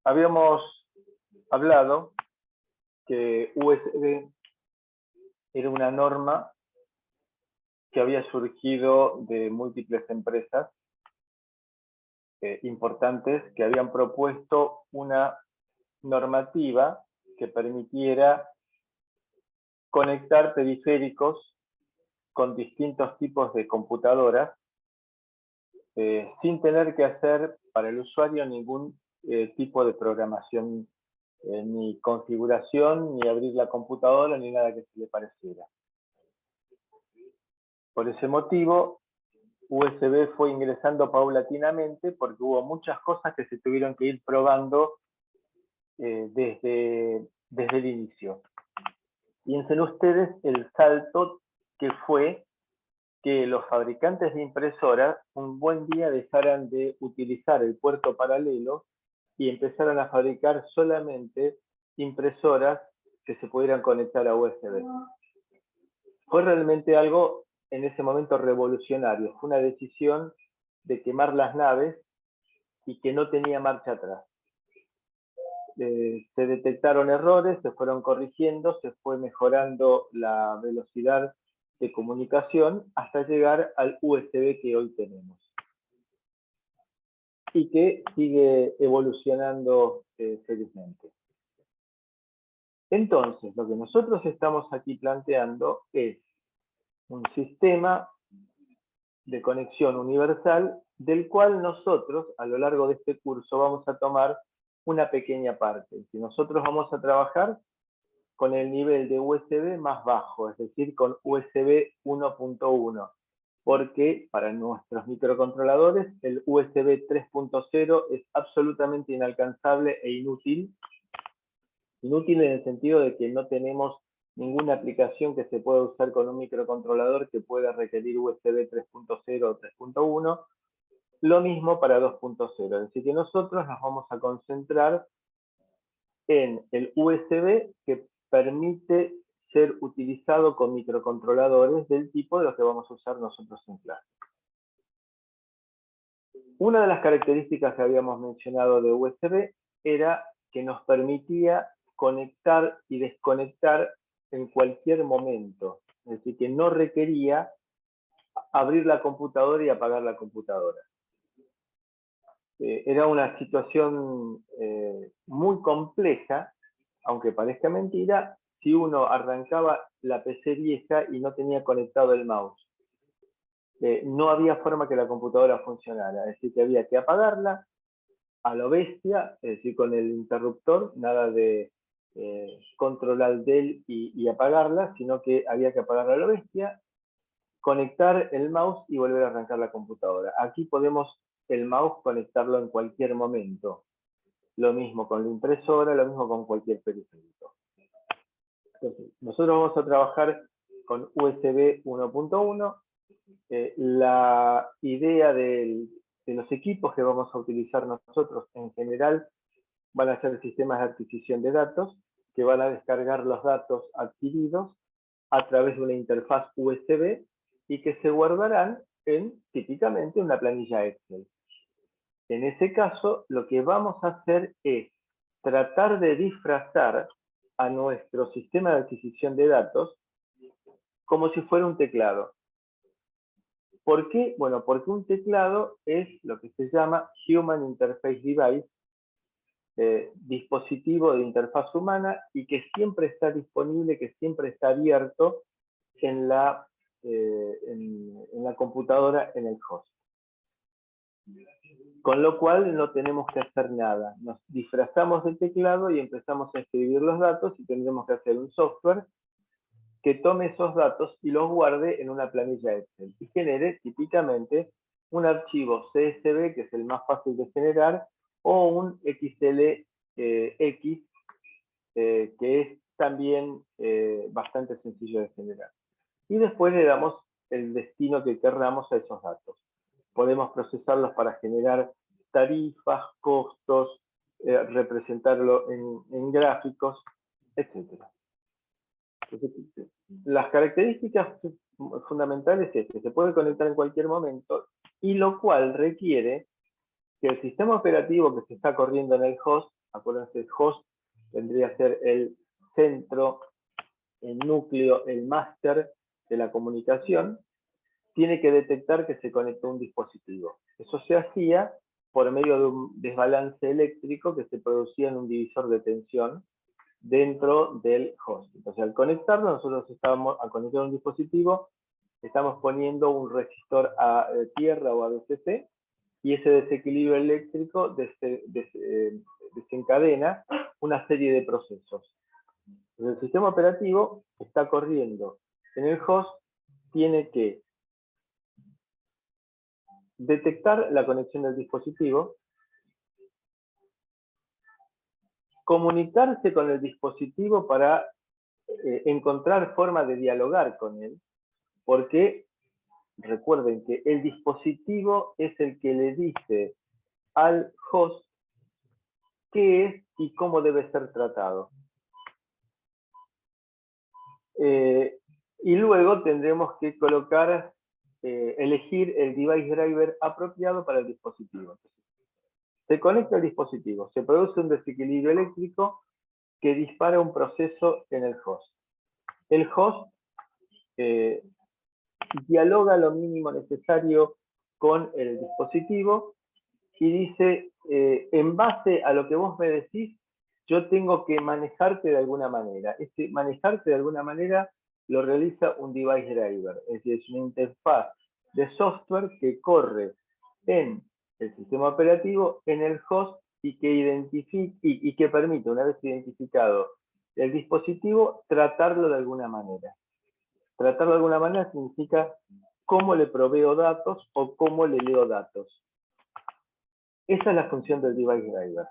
Habíamos hablado que USB era una norma que había surgido de múltiples empresas importantes que habían propuesto una normativa que permitiera conectar periféricos con distintos tipos de computadoras sin tener que hacer para el usuario ningún tipo de programación, ni configuración, ni abrir la computadora, ni nada que se le pareciera. Por ese motivo, USB fue ingresando paulatinamente porque hubo muchas cosas que se tuvieron que ir probando desde el inicio. Piensen ustedes el salto que fue que los fabricantes de impresoras un buen día dejaran de utilizar el puerto paralelo y empezaran a fabricar solamente impresoras que se pudieran conectar a USB. Fue realmente algo en ese momento revolucionario. Fue una decisión de quemar las naves y que no tenía marcha atrás. Se detectaron errores, se fueron corrigiendo, se fue mejorando la velocidad de comunicación hasta llegar al USB que hoy tenemos. Y que sigue evolucionando felizmente. Entonces, lo que nosotros estamos aquí planteando es un sistema de conexión universal del cual nosotros, a lo largo de este curso, vamos a tomar una pequeña parte. Si nosotros vamos a trabajar con el nivel de USB más bajo, es decir, con USB 1.1, porque para nuestros microcontroladores el USB 3.0 es absolutamente inalcanzable e inútil. Inútil en el sentido de que no tenemos ninguna aplicación que se pueda usar con un microcontrolador que pueda requerir USB 3.0 o 3.1. Lo mismo para 2.0, es decir, que nosotros nos vamos a concentrar en el USB que permite ser utilizado con microcontroladores del tipo de los que vamos a usar nosotros en clase. Una de las características que habíamos mencionado de USB era que nos permitía conectar y desconectar en cualquier momento, es decir, que no requería abrir la computadora y apagar la computadora. Era una situación muy compleja, aunque parezca mentira, si uno arrancaba la PC vieja y no tenía conectado el mouse. No había forma que la computadora funcionara, es decir, que había que apagarla a lo bestia, es decir, con el interruptor, nada de controlar del y apagarla, sino que había que apagarla a lo bestia, conectar el mouse y volver a arrancar la computadora. Aquí podemos el mouse conectarlo en cualquier momento. Lo mismo con la impresora, lo mismo con cualquier periférico. Entonces, nosotros vamos a trabajar con USB 1.1. La idea de los equipos que vamos a utilizar nosotros en general van a ser sistemas de adquisición de datos que van a descargar los datos adquiridos a través de una interfaz USB y que se guardarán en, típicamente, una planilla Excel. En ese caso, lo que vamos a hacer es tratar de disfrazar a nuestro sistema de adquisición de datos como si fuera un teclado. ¿Por qué? Bueno, porque un teclado es lo que se llama Human Interface Device, dispositivo de interfaz humana y que siempre está disponible, que siempre está abierto en la computadora, en el host. Con lo cual no tenemos que hacer nada. Nos disfrazamos del teclado y empezamos a escribir los datos y tendremos que hacer un software que tome esos datos y los guarde en una planilla Excel y genere típicamente un archivo CSV, que es el más fácil de generar, o un XLX, que es también bastante sencillo de generar. Y después le damos el destino que querramos a esos datos. Podemos procesarlos para generar tarifas, costos, representarlo en gráficos, etc. Entonces, las características fundamentales es que se puede conectar en cualquier momento, y lo cual requiere que el sistema operativo que se está corriendo en el host, acuérdense, el host vendría a ser el centro, el núcleo, el máster de la comunicación, tiene que detectar que se conectó un dispositivo. Eso se hacía por medio de un desbalance eléctrico que se producía en un divisor de tensión dentro del host. Entonces, al conectarlo, nosotros estábamos, al conectar un dispositivo, estamos poniendo un resistor a tierra o a VCC, y ese desequilibrio eléctrico desencadena una serie de procesos. Entonces, el sistema operativo está corriendo en el host, tiene que detectar la conexión del dispositivo, comunicarse con el dispositivo para encontrar forma de dialogar con él, porque recuerden que el dispositivo es el que le dice al host qué es y cómo debe ser tratado. Y luego tendremos que colocar, elegir el device driver apropiado para el dispositivo. Se conecta el dispositivo, se produce un desequilibrio eléctrico que dispara un proceso en el host. El host dialoga lo mínimo necesario con el dispositivo y dice, en base a lo que vos me decís, yo tengo que manejarte de alguna manera. Este manejarte de alguna manera lo realiza un device driver, es decir, es una interfaz de software que corre en el sistema operativo, en el host, y que identifica y que permite, una vez identificado el dispositivo, tratarlo de alguna manera. Tratarlo de alguna manera significa cómo le proveo datos o cómo le leo datos. Esa es la función del device driver.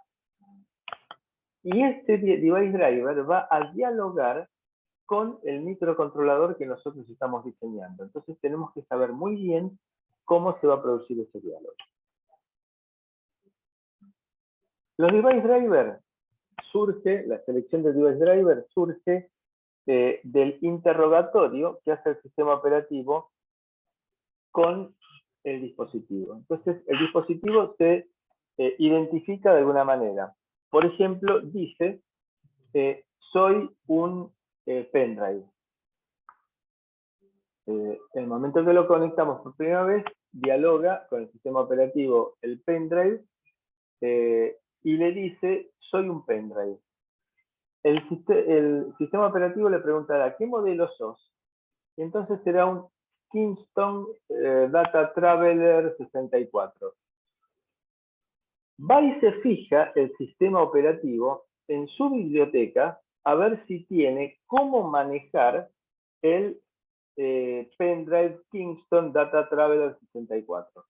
Y este device driver va a dialogar con el microcontrolador que nosotros estamos diseñando. Entonces tenemos que saber muy bien cómo se va a producir ese diálogo. Los device drivers surge, la selección del device driver surge del interrogatorio que hace el sistema operativo con el dispositivo. Entonces el dispositivo se identifica de alguna manera. Por ejemplo, dice, soy un pendrive. El momento que lo conectamos por primera vez, dialoga con el sistema operativo el pendrive y le dice, soy un pendrive. El sistema operativo le preguntará, ¿qué modelo sos? Y entonces será un Kingston Data Traveler 64. Va y se fija el sistema operativo en su biblioteca a ver si tiene cómo manejar el pendrive Kingston Data Traveler 64.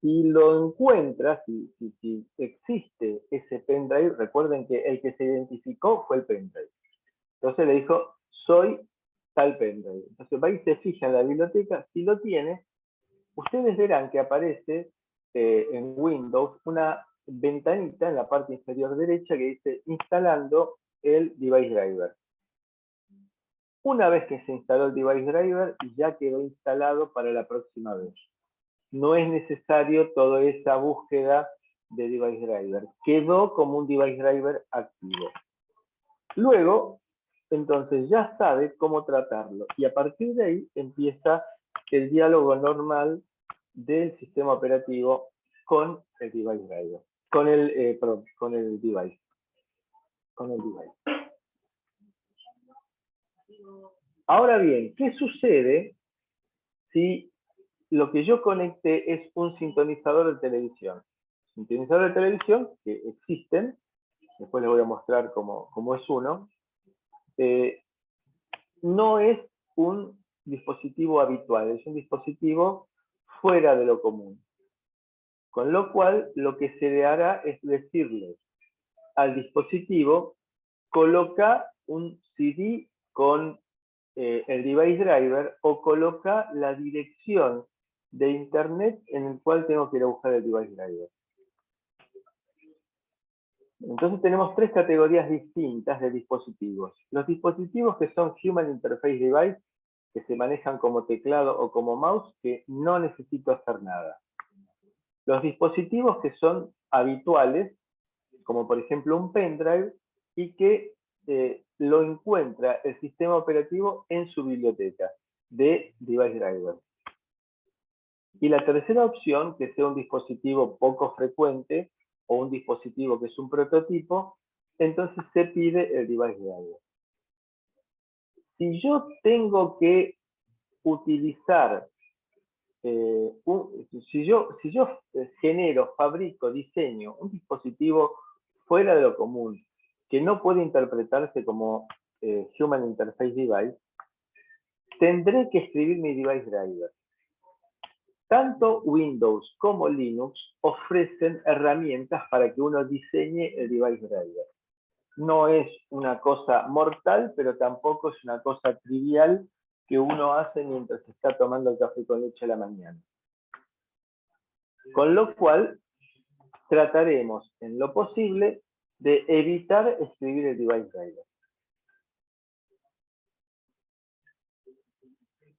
Si lo encuentra, si existe ese pendrive, recuerden que el que se identificó fue el pendrive. Entonces le dijo, soy tal pendrive. Entonces va y se fija en la biblioteca, si lo tiene, ustedes verán que aparece en Windows una ventanita en la parte inferior derecha que dice instalando el device driver. Una vez que se instaló el device driver, ya quedó instalado para la próxima vez. No es necesario toda esa búsqueda de device driver. Quedó como un device driver activo. Luego, entonces ya sabe cómo tratarlo. Y a partir de ahí empieza el diálogo normal del sistema operativo con el device driver. Con el device. Con el device. Ahora bien, ¿qué sucede si lo que yo conecte es un sintonizador de televisión? Sintonizadores de televisión que existen, después les voy a mostrar cómo es uno, no es un dispositivo habitual, es un dispositivo fuera de lo común. Con lo cual, lo que se le hará es decirle al dispositivo, coloca un CD con el device driver o coloca la dirección de internet en el cual tengo que ir a buscar el device driver. Entonces tenemos tres categorías distintas de dispositivos. Los dispositivos que son Human Interface Device que se manejan como teclado o como mouse, que no necesito hacer nada. Los dispositivos que son habituales, como por ejemplo un pendrive, y que lo encuentra el sistema operativo en su biblioteca de device driver. Y la tercera opción, que sea un dispositivo poco frecuente o un dispositivo que es un prototipo, entonces se pide el device driver. Si yo tengo que utilizar, si yo genero, fabrico, diseño un dispositivo fuera de lo común, que no puede interpretarse como Human Interface Device, tendré que escribir mi device driver. Tanto Windows como Linux ofrecen herramientas para que uno diseñe el device driver. No es una cosa mortal, pero tampoco es una cosa trivial que uno hace mientras está tomando el café con leche a la mañana. Con lo cual, trataremos en lo posible de evitar escribir el device driver.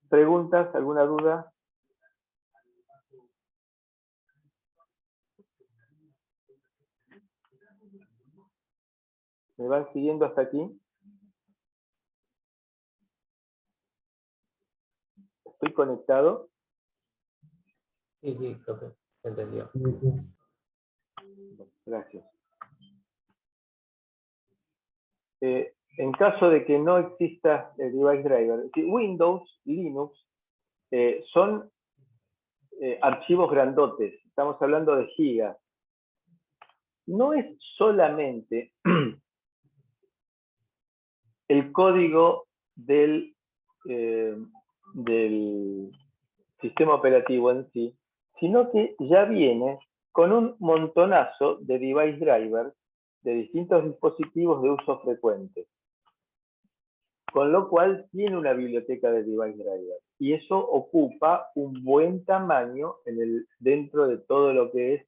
¿Preguntas? ¿Alguna duda? ¿Me van siguiendo hasta aquí? ¿Estoy conectado? Sí, profe, se entendió. Gracias. En caso de que no exista el device driver, Windows y Linux son archivos grandotes, estamos hablando de gigas. No es solamente el código del sistema operativo en sí, sino que ya viene con un montonazo de device drivers de distintos dispositivos de uso frecuente. Con lo cual tiene una biblioteca de device drivers. Y eso ocupa un buen tamaño dentro de todo lo que es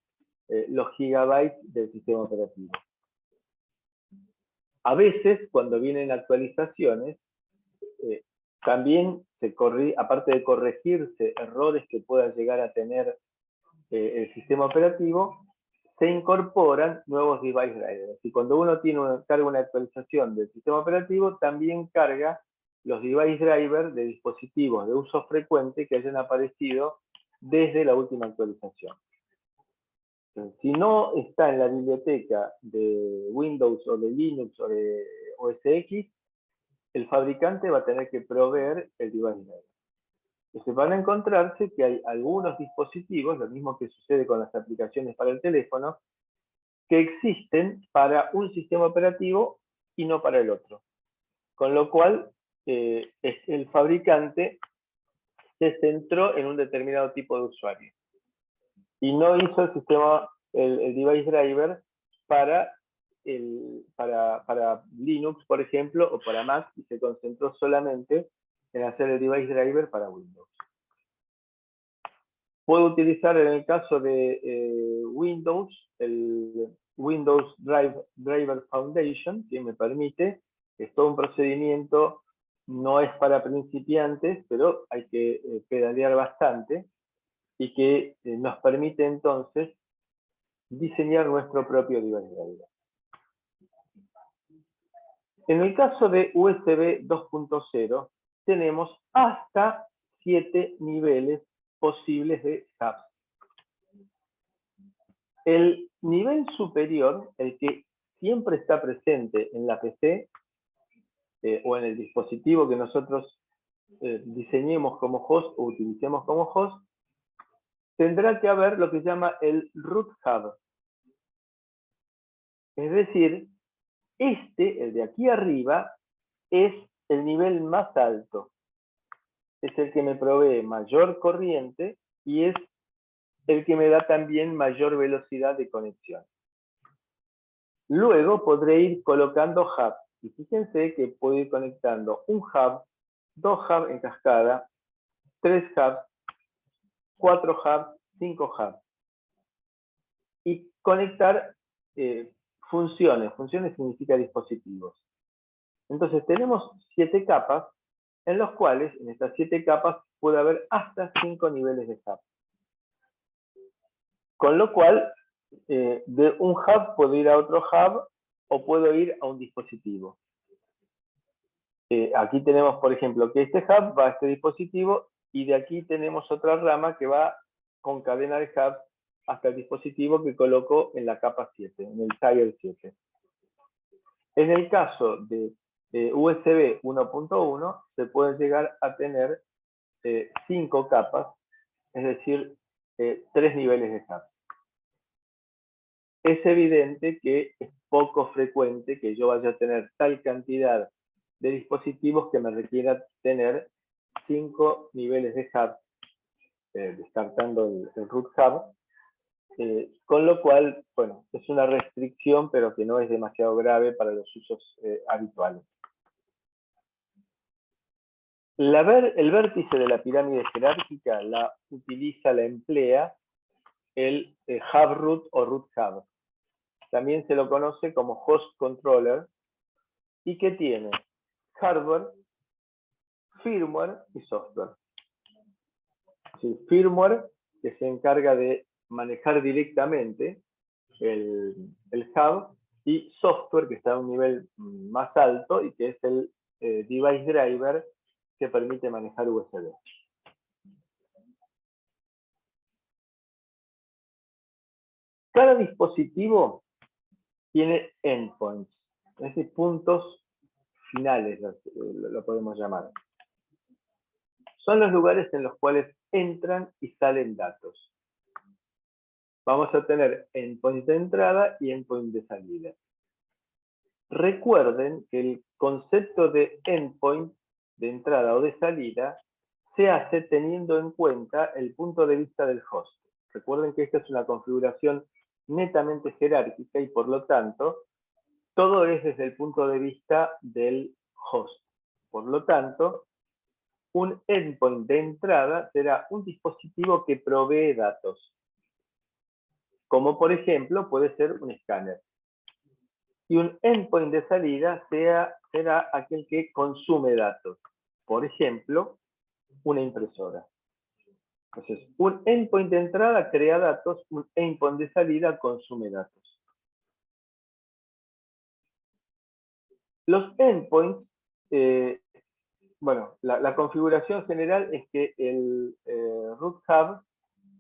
los gigabytes del sistema operativo. A veces, cuando vienen actualizaciones, también aparte de corregirse errores que pueda llegar a tener el sistema operativo, se incorporan nuevos device drivers. Y cuando uno carga una actualización del sistema operativo, también carga los device drivers de dispositivos de uso frecuente que hayan aparecido desde la última actualización. Si no está en la biblioteca de Windows o de Linux o de OS X, el fabricante va a tener que proveer el device driver. Entonces van a encontrarse que hay algunos dispositivos, lo mismo que sucede con las aplicaciones para el teléfono, que existen para un sistema operativo y no para el otro. Con lo cual, el fabricante se centró en un determinado tipo de usuario. Y no hizo el sistema, el device driver para Linux, por ejemplo, o para Mac, y se concentró solamente en hacer el device driver para Windows. Puedo utilizar en el caso de Windows, el Windows Driver Foundation, que me permite, es todo un procedimiento, no es para principiantes, pero hay que pedalear bastante, y que nos permite entonces diseñar nuestro propio device driver. En el caso de USB 2.0, tenemos hasta 7 niveles posibles de hubs. El nivel superior, el que siempre está presente en la PC o en el dispositivo que nosotros diseñemos como host o utilicemos como host, tendrá que haber lo que se llama el root hub. Es decir, el de aquí arriba, es el nivel más alto. Es el que me provee mayor corriente y es el que me da también mayor velocidad de conexión. Luego podré ir colocando hubs. Y fíjense que puedo ir conectando un hub, 2 hubs en cascada, 3 hubs, 4 hubs, 5 hubs. Y conectar funciones. Funciones significa dispositivos. Entonces tenemos 7 capas en los cuales, en estas 7 capas, puede haber hasta 5 niveles de hub. Con lo cual, de un hub puedo ir a otro hub o puedo ir a un dispositivo. Aquí tenemos, por ejemplo, que este hub va a este dispositivo y de aquí tenemos otra rama que va con cadena de hub hasta el dispositivo que coloco en la capa 7, en el Tier 7. En el caso de USB 1.1 se pueden llegar a tener 5 capas, es decir, 3 niveles de hub. Es evidente que es poco frecuente que yo vaya a tener tal cantidad de dispositivos que me requiera tener 5 niveles de hub, descartando el root hub, con lo cual, bueno, es una restricción, pero que no es demasiado grave para los usos habituales. El vértice de la pirámide jerárquica la emplea el hub root o root hub. También se lo conoce como host controller y que tiene hardware, firmware y software. Sí, firmware que se encarga de manejar directamente el hub y software que está a un nivel más alto y que es el device driver que permite manejar USB. Cada dispositivo tiene endpoints, es decir, puntos finales, lo podemos llamar. Son los lugares en los cuales entran y salen datos. Vamos a tener endpoint de entrada y endpoint de salida. Recuerden que el concepto de endpoint de entrada o de salida se hace teniendo en cuenta el punto de vista del host. Recuerden que esta es una configuración netamente jerárquica y por lo tanto todo es desde el punto de vista del host. Por lo tanto, un endpoint de entrada será un dispositivo que provee datos, como por ejemplo puede ser un escáner. Y un endpoint de salida será aquel que consume datos, por ejemplo, una impresora. Entonces, un endpoint de entrada crea datos, un endpoint de salida consume datos. Los endpoints, bueno, la configuración general es que el root hub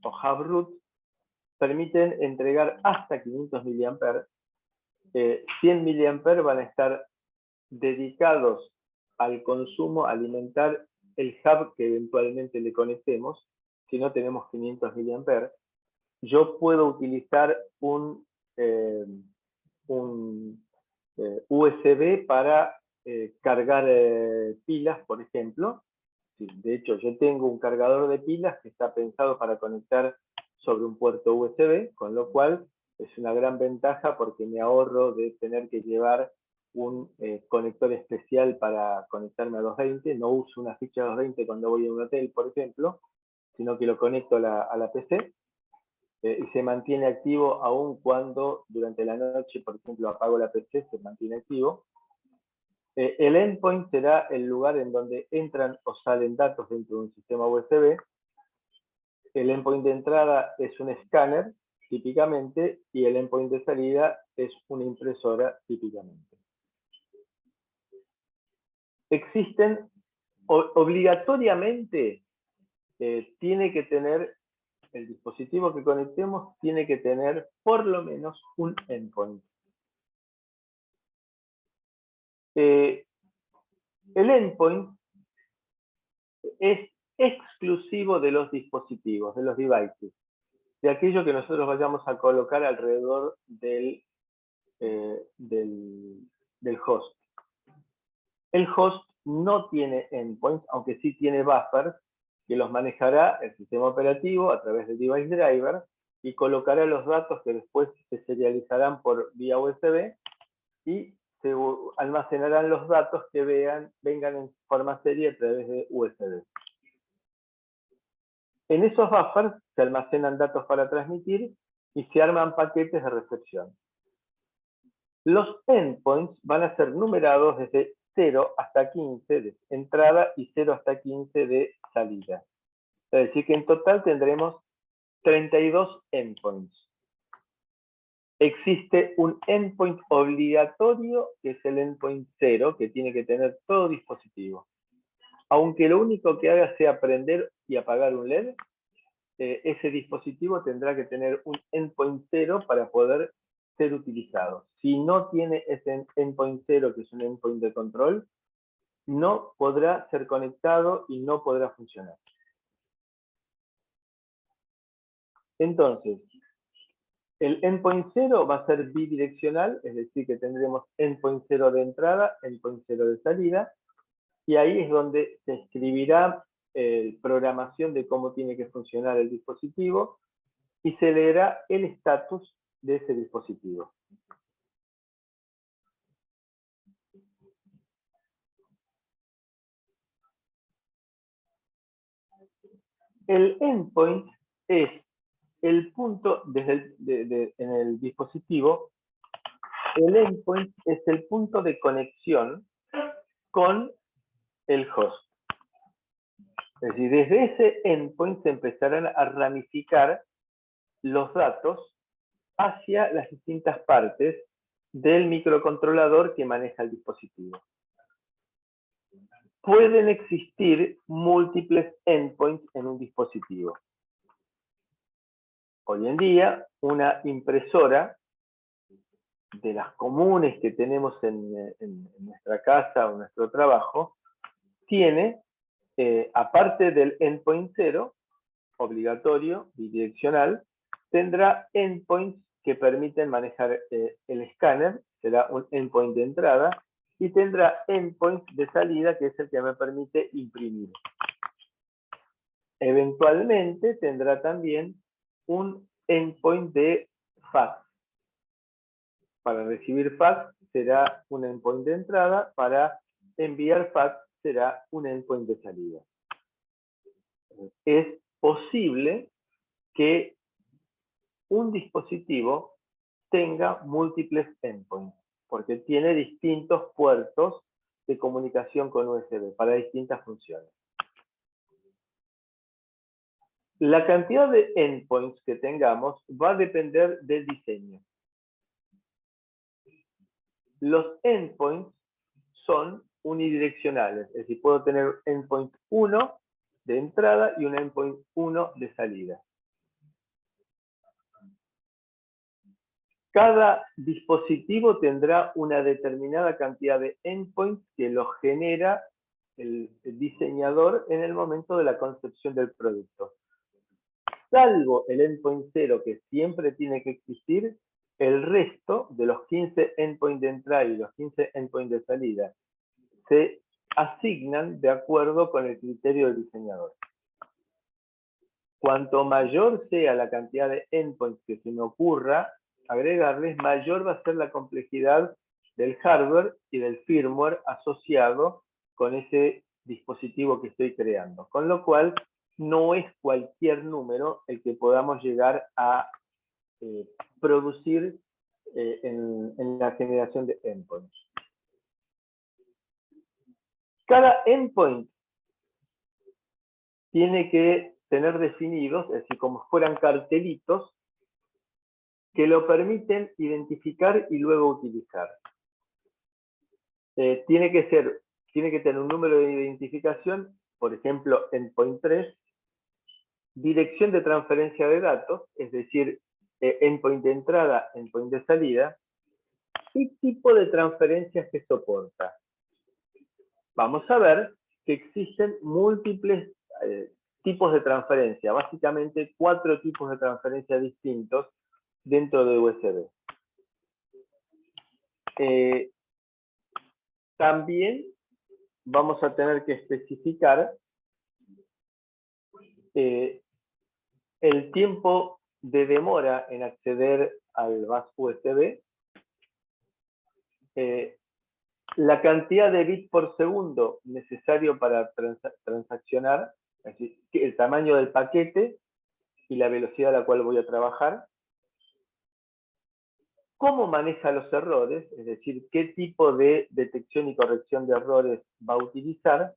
o hub root permiten entregar hasta 500 mA. 100 mA van a estar dedicados al consumo, a alimentar el hub que eventualmente le conectemos. Si no tenemos 500 mA, yo puedo utilizar un USB para cargar pilas, por ejemplo. Sí, de hecho, yo tengo un cargador de pilas que está pensado para conectar sobre un puerto USB, con lo cual es una gran ventaja porque me ahorro de tener que llevar un conector especial para conectarme a 220. No uso una ficha 220 cuando voy a un hotel, por ejemplo, sino que lo conecto a la PC y se mantiene activo aun cuando durante la noche, por ejemplo, apago la PC, se mantiene activo. El endpoint será el lugar en donde entran o salen datos dentro de un sistema USB. El endpoint de entrada es un escáner, típicamente, y el endpoint de salida es una impresora, típicamente. Existen, obligatoriamente, tiene que tener, el dispositivo que conectemos tiene que tener por lo menos un endpoint. El endpoint es exclusivo de los dispositivos, de los devices, de aquello que nosotros vayamos a colocar alrededor del host. El host no tiene endpoints, aunque sí tiene buffers, que los manejará el sistema operativo a través del device driver y colocará los datos que después se serializarán por vía USB y se almacenarán los datos que vengan en forma serie a través de USB. En esos buffers se almacenan datos para transmitir y se arman paquetes de recepción. Los endpoints van a ser numerados desde 0 hasta 15 de entrada y 0 hasta 15 de salida. Es decir, que en total tendremos 32 endpoints. Existe un endpoint obligatorio, que es el endpoint 0, que tiene que tener todo dispositivo. Aunque lo único que haga sea prender y apagar un LED, ese dispositivo tendrá que tener un endpoint 0 para poder ser utilizado. Si no tiene ese endpoint 0, que es un endpoint de control, no podrá ser conectado y no podrá funcionar. Entonces, el endpoint 0 va a ser bidireccional, es decir, que tendremos endpoint 0 de entrada, endpoint 0 de salida, y ahí es donde se escribirá programación de cómo tiene que funcionar el dispositivo y se leerá el estatus de ese dispositivo. El endpoint es el punto en el dispositivo. El endpoint es el punto de conexión con el host. Es decir, desde ese endpoint se empezarán a ramificar los datos hacia las distintas partes del microcontrolador que maneja el dispositivo. Pueden existir múltiples endpoints en un dispositivo. Hoy en día, una impresora de las comunes que tenemos en nuestra casa o en nuestro trabajo, tiene, aparte del endpoint 0, obligatorio, bidireccional, tendrá endpoints que permiten manejar el escáner, será un endpoint de entrada, y tendrá endpoint de salida, que es el que me permite imprimir. Eventualmente tendrá también un endpoint de fax. Para recibir fax será un endpoint de entrada, para enviar fax será un endpoint de salida. Es posible que un dispositivo tenga múltiples endpoints, porque tiene distintos puertos de comunicación con USB para distintas funciones. La cantidad de endpoints que tengamos va a depender del diseño. Los endpoints son unidireccionales, es decir, puedo tener endpoint 1 de entrada y un endpoint 1 de salida. Cada dispositivo tendrá una determinada cantidad de endpoints que lo genera el diseñador en el momento de la concepción del producto. Salvo el endpoint 0, que siempre tiene que existir, el resto de los 15 endpoints de entrada y los 15 endpoints de salida se asignan de acuerdo con el criterio del diseñador. Cuanto mayor sea la cantidad de endpoints que se me ocurra agregarles, mayor va a ser la complejidad del hardware y del firmware asociado con ese dispositivo que estoy creando. Con lo cual, no es cualquier número el que podamos llegar a producir en la generación de endpoints. Cada endpoint tiene que tener definidos, es decir, como fueran cartelitos, que lo permiten identificar y luego utilizar. Tiene que tener un número de identificación, por ejemplo, endpoint 3, dirección de transferencia de datos, es decir, endpoint de entrada, endpoint de salida, y tipo de transferencias que soporta. Vamos a ver que existen múltiples tipos de transferencia, básicamente 4 tipos de transferencia distintos dentro de USB. También vamos a tener que especificar el tiempo de demora en acceder al bus USB, la cantidad de bits por segundo necesario para transaccionar, es decir, el tamaño del paquete y la velocidad a la cual voy a trabajar, cómo maneja los errores, es decir, qué tipo de detección y corrección de errores va a utilizar,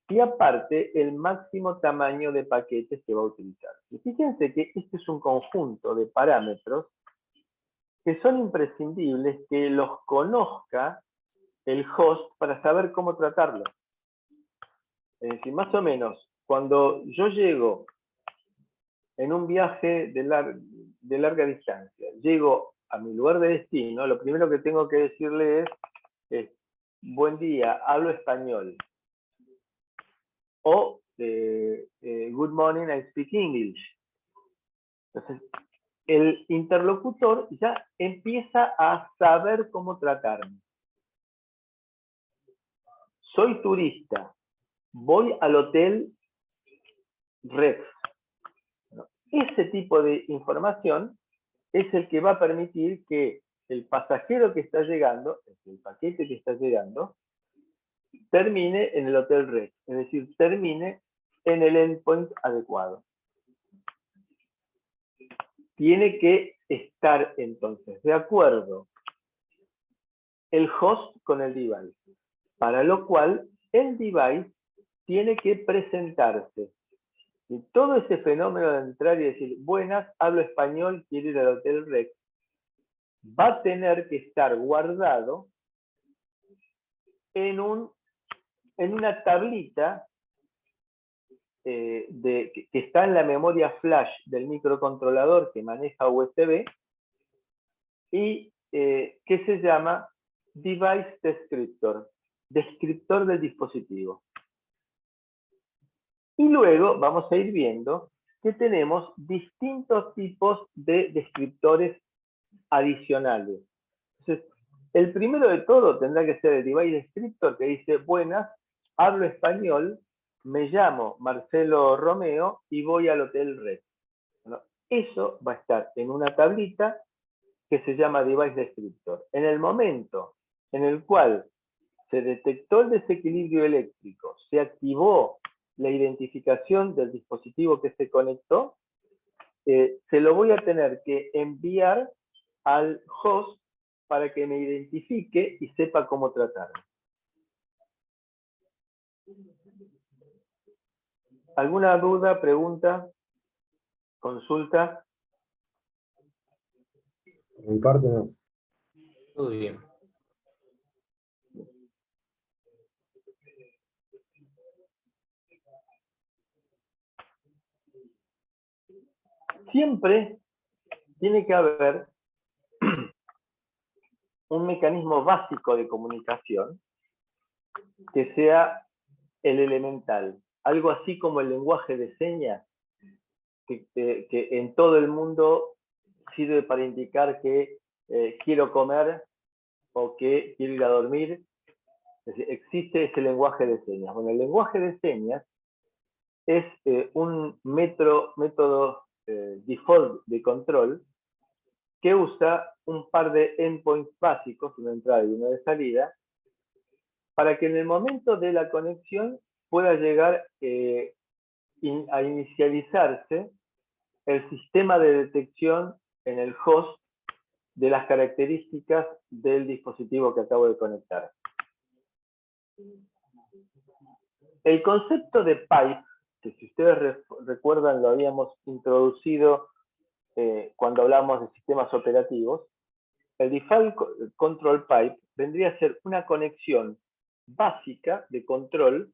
y aparte el máximo tamaño de paquetes que va a utilizar. Y fíjense que este es un conjunto de parámetros que son imprescindibles que los conozca el host para saber cómo tratarlos. Es decir, más o menos, cuando yo llego en un viaje de larga distancia, llego a mi lugar de destino, lo primero que tengo que decirle es buen día, hablo español. O good morning, I speak English. Entonces, el interlocutor ya empieza a saber cómo tratarme. Soy turista, voy al hotel Rex. Ese tipo de información es el que va a permitir que el pasajero que está llegando, el paquete que está llegando, termine en el hotel Rex, es decir, termine en el endpoint adecuado. Tiene que estar entonces de acuerdo el host con el device, para lo cual el device tiene que presentarse. Y todo ese fenómeno de entrar y decir, buenas, hablo español, quiero ir al Hotel Rex, va a tener que estar guardado en una tablita que está en la memoria flash del microcontrolador que maneja USB y que se llama Device Descriptor, descriptor del dispositivo. Y luego vamos a ir viendo que tenemos distintos tipos de descriptores adicionales. Entonces, el primero de todo tendrá que ser el Device Descriptor que dice, buenas, hablo español, me llamo Marcelo Romeo y voy al Hotel Red. Bueno, eso va a estar en una tablita que se llama Device Descriptor. En el momento en el cual se detectó el desequilibrio eléctrico, se activó la identificación del dispositivo que se conectó, se lo voy a tener que enviar al host para que me identifique y sepa cómo tratarlo. ¿Alguna duda, pregunta, consulta? Por mi parte no. Todo bien. Siempre tiene que haber un mecanismo básico de comunicación que sea el elemental. Algo así como el lenguaje de señas, que en todo el mundo sirve para indicar que quiero comer o que quiero ir a dormir. Es decir, existe ese lenguaje de señas. Bueno, el lenguaje de señas es un método default de control que usa un par de endpoints básicos, una entrada y una de salida, para que en el momento de la conexión pueda llegar a inicializarse el sistema de detección en el host de las características del dispositivo que acabo de conectar. El concepto de pipe, que si ustedes recuerdan lo habíamos introducido cuando hablamos de sistemas operativos, el Default Control Pipe vendría a ser una conexión básica de control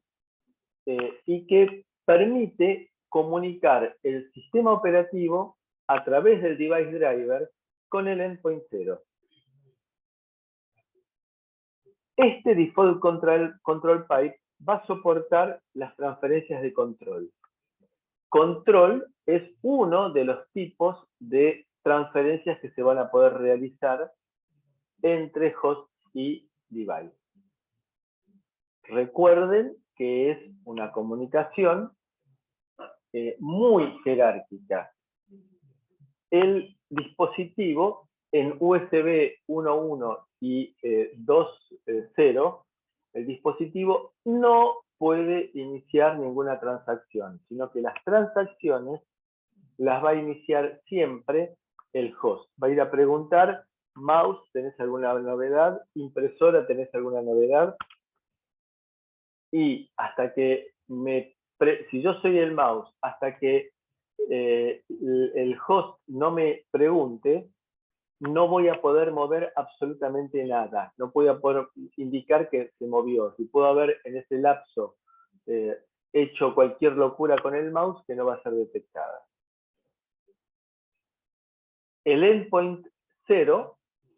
y que permite comunicar el sistema operativo a través del device driver con el endpoint 0. Este Default Control Pipe va a soportar las transferencias de control. Control es uno de los tipos de transferencias que se van a poder realizar entre host y device. Recuerden que es una comunicación muy jerárquica. El dispositivo en USB 1.1 y 2.0, el dispositivo no puede iniciar ninguna transacción, sino que las transacciones las va a iniciar siempre el host. Va a ir a preguntar mouse, ¿tenés alguna novedad? Impresora, ¿tenés alguna novedad? Y hasta que si yo soy el mouse, hasta que el host no me pregunte, no voy a poder mover absolutamente nada. No voy a poder indicar que se movió. Si puedo haber en ese lapso hecho cualquier locura con el mouse que no va a ser detectada. El endpoint 0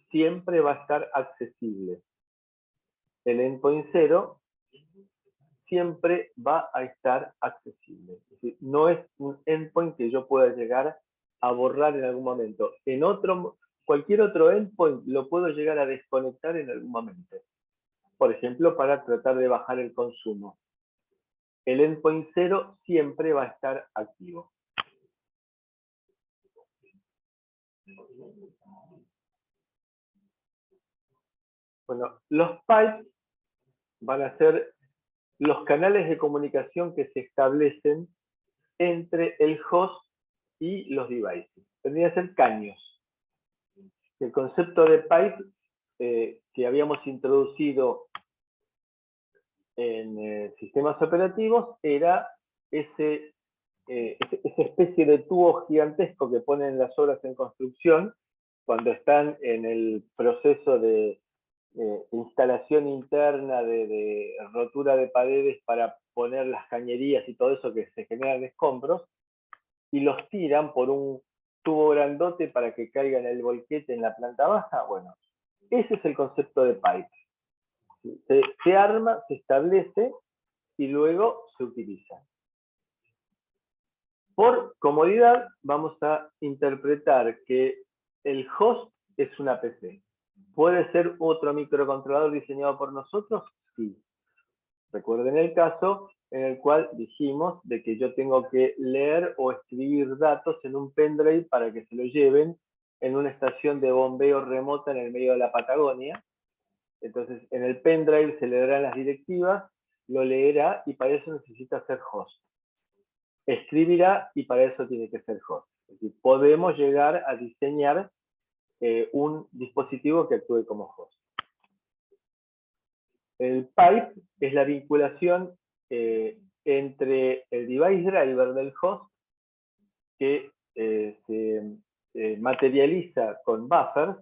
siempre va a estar accesible. El endpoint 0 siempre va a estar accesible. Es decir, no es un endpoint que yo pueda llegar a borrar en algún momento. Cualquier otro endpoint lo puedo llegar a desconectar en algún momento. Por ejemplo, para tratar de bajar el consumo. El endpoint 0 siempre va a estar activo. Bueno, los pipes van a ser los canales de comunicación que se establecen entre el host y los devices. Tendría que ser caños. El concepto de pipe que habíamos introducido en sistemas operativos era esa especie de tubo gigantesco que ponen las obras en construcción cuando están en el proceso de instalación interna, de rotura de paredes para poner las cañerías y todo eso que se generan escombros, y los tiran por un tubo grandote para que caiga en el volquete en la planta baja. Bueno, ese es el concepto de pipe. Se arma, se establece y luego se utiliza. Por comodidad, vamos a interpretar que el host es una PC. ¿Puede ser otro microcontrolador diseñado por nosotros? Sí. Recuerden el caso en el cual dijimos de que yo tengo que leer o escribir datos en un pendrive para que se lo lleven en una estación de bombeo remota en el medio de la Patagonia. Entonces, en el pendrive se le darán las directivas, lo leerá y para eso necesita ser host. Escribirá y para eso tiene que ser host. Es decir, podemos llegar a diseñar un dispositivo que actúe como host. El pipe es la vinculación entre el device driver del host que se materializa con buffers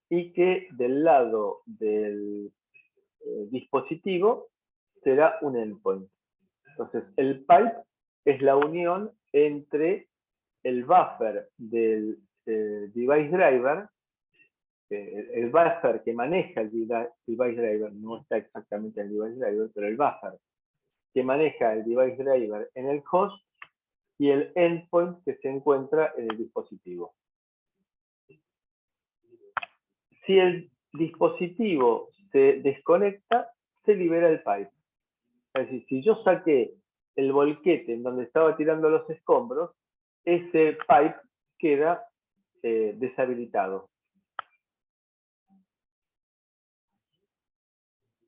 y que del lado del dispositivo será un endpoint. Entonces, el pipe es la unión entre el buffer del device driver, el buffer que maneja el device driver, no está exactamente el device driver, pero el buffer que maneja el device driver en el host y el endpoint que se encuentra en el dispositivo. Si el dispositivo se desconecta, se libera el pipe. Es decir, si yo saqué el volquete en donde estaba tirando los escombros, ese pipe queda deshabilitado.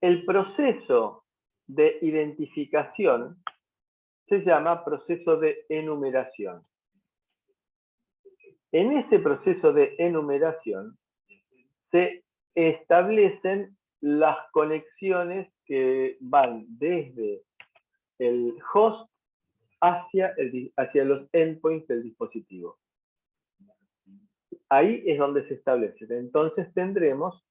El proceso de identificación se llama proceso de enumeración. En ese proceso de enumeración se establecen las conexiones que van desde el host hacia los endpoints del dispositivo. Ahí es donde se establecen. Entonces tendremos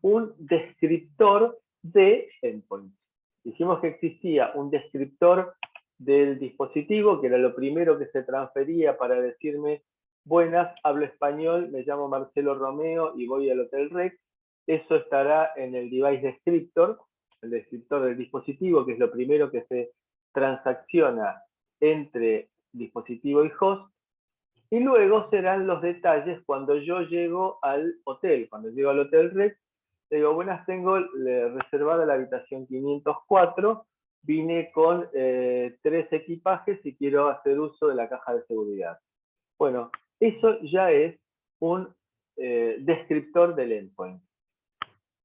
un descriptor de endpoints. Dijimos que existía un descriptor del dispositivo, que era lo primero que se transfería para decirme, buenas, hablo español, me llamo Marcelo Romeo y voy al Hotel Rex. Eso estará en el device descriptor, el descriptor del dispositivo, que es lo primero que se transacciona entre dispositivo y host. Y luego serán los detalles cuando yo llego al hotel. Cuando llego al Hotel Rex, le digo, buenas, tengo reservada la habitación 504, vine con 3 equipajes y quiero hacer uso de la caja de seguridad. Bueno, eso ya es un descriptor del endpoint.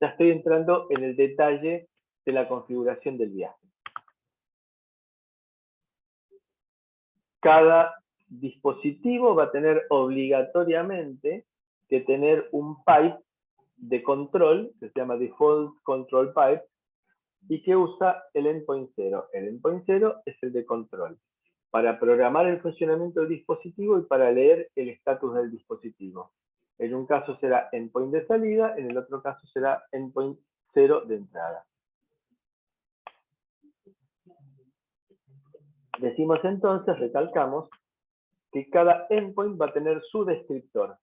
Ya estoy entrando en el detalle de la configuración del viaje. Cada dispositivo va a tener obligatoriamente que tener un pipe de control, que se llama Default Control Pipe, y que usa el endpoint 0. El endpoint 0 es el de control, para programar el funcionamiento del dispositivo y para leer el estatus del dispositivo. En un caso será endpoint de salida, en el otro caso será endpoint 0 de entrada. Decimos entonces, recalcamos, que cada endpoint va a tener su descriptor,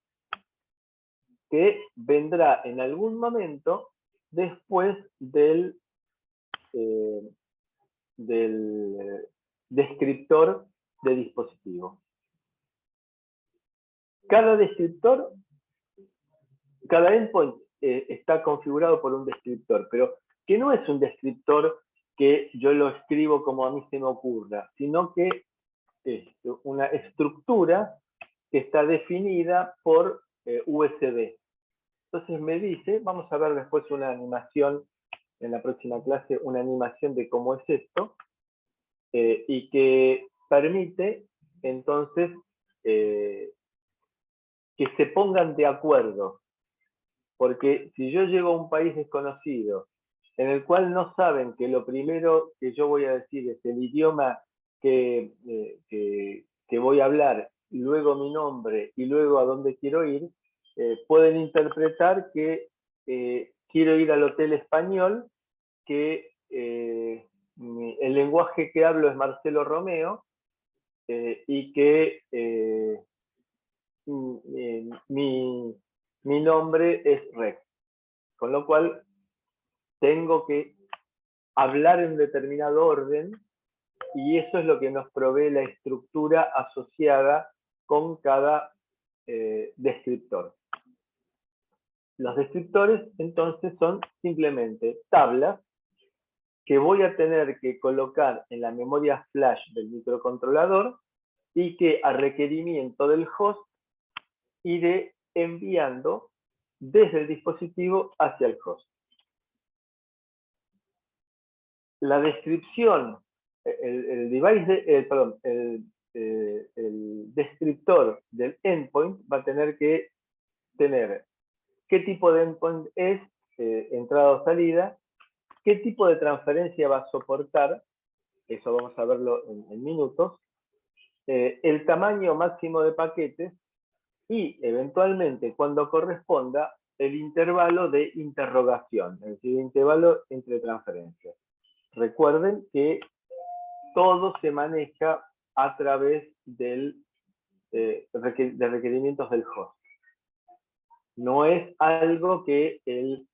que vendrá en algún momento después del descriptor de dispositivo. Cada descriptor, cada endpoint está configurado por un descriptor, pero que no es un descriptor que yo lo escribo como a mí se me ocurra, sino que es una estructura que está definida por USB. Entonces me dice, vamos a ver después una animación, en la próxima clase, una animación de cómo es esto, y que permite entonces que se pongan de acuerdo. Porque si yo llego a un país desconocido, en el cual no saben que lo primero que yo voy a decir es el idioma que voy a hablar, y luego mi nombre, y luego a dónde quiero ir, pueden interpretar que quiero ir al hotel español, que el lenguaje que hablo es Marcelo Romeo, y que mi nombre es Rex. Con lo cual, tengo que hablar en determinado orden, y eso es lo que nos provee la estructura asociada con cada descriptor. Los descriptores, entonces, son simplemente tablas que voy a tener que colocar en la memoria flash del microcontrolador y que a requerimiento del host iré enviando desde el dispositivo hacia el host. La descripción, el descriptor del endpoint va a tener que tener qué tipo de endpoint es, entrada o salida, qué tipo de transferencia va a soportar, eso vamos a verlo en minutos, el tamaño máximo de paquetes y, eventualmente, cuando corresponda, el intervalo de interrogación, es decir, el intervalo entre transferencias. Recuerden que todo se maneja a través de requerimientos del host. No es algo que el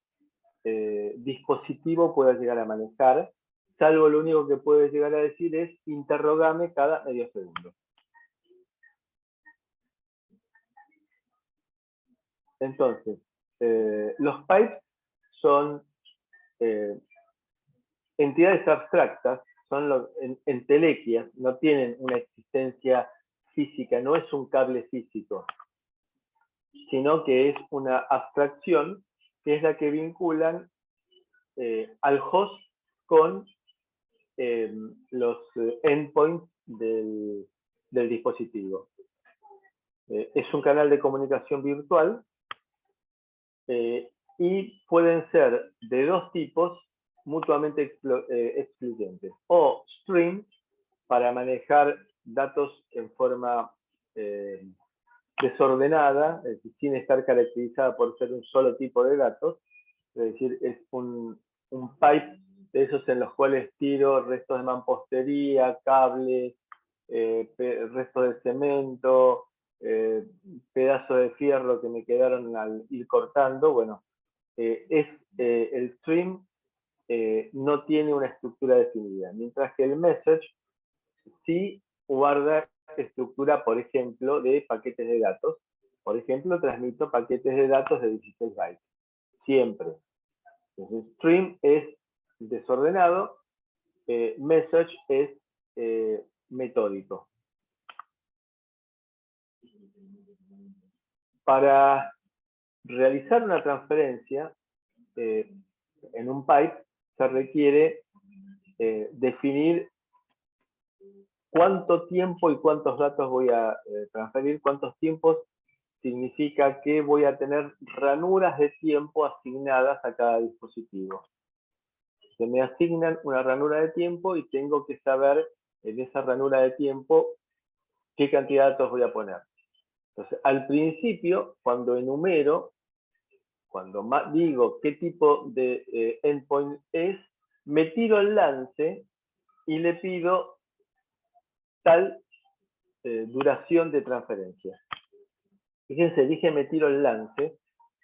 dispositivo pueda llegar a manejar, salvo lo único que puede llegar a decir es interrogame cada medio segundo. Entonces, los pipes son entidades abstractas, son entelequias, no tienen una existencia física, no es un cable físico, sino que es una abstracción que es la que vinculan al host con los endpoints del dispositivo. Es un canal de comunicación virtual y pueden ser de dos tipos mutuamente excluyentes. O stream, para manejar datos en forma desordenada, es decir, sin estar caracterizada por ser un solo tipo de datos, es decir, es un pipe de esos en los cuales tiro restos de mampostería, cables, restos de cemento, pedazos de fierro que me quedaron al ir cortando. Bueno, el stream no tiene una estructura definida, mientras que el message sí guarda estructura, por ejemplo, de paquetes de datos. Por ejemplo, transmito paquetes de datos de 16 bytes, siempre. Entonces, stream es desordenado, message es metódico. Para realizar una transferencia en un pipe se requiere definir cuánto tiempo y cuántos datos voy a transferir, cuántos tiempos significa que voy a tener ranuras de tiempo asignadas a cada dispositivo. Se me asignan una ranura de tiempo y tengo que saber en esa ranura de tiempo qué cantidad de datos voy a poner. Entonces, al principio, cuando enumero, cuando digo qué tipo de endpoint es, me tiro el lance y le pido tal duración de transferencia. Fíjense, dije me tiro el lance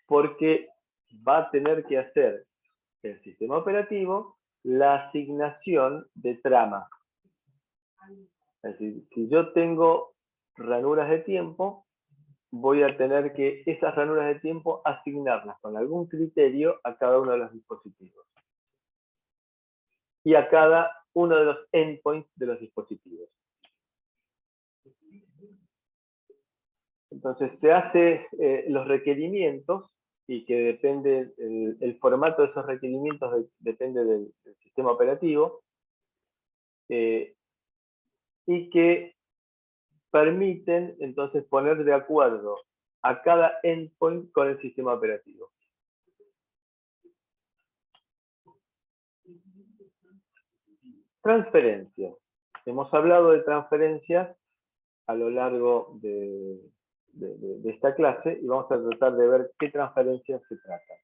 porque va a tener que hacer el sistema operativo la asignación de trama. Es decir, si yo tengo ranuras de tiempo, voy a tener que esas ranuras de tiempo asignarlas con algún criterio a cada uno de los dispositivos. Y a cada uno de los endpoints de los dispositivos. Entonces se hace los requerimientos y que depende, el formato de esos requerimientos depende del sistema operativo y que permiten entonces poner de acuerdo a cada endpoint con el sistema operativo. Transferencias. Hemos hablado de transferencias a lo largo de esta clase y vamos a tratar de ver qué transferencias se tratan.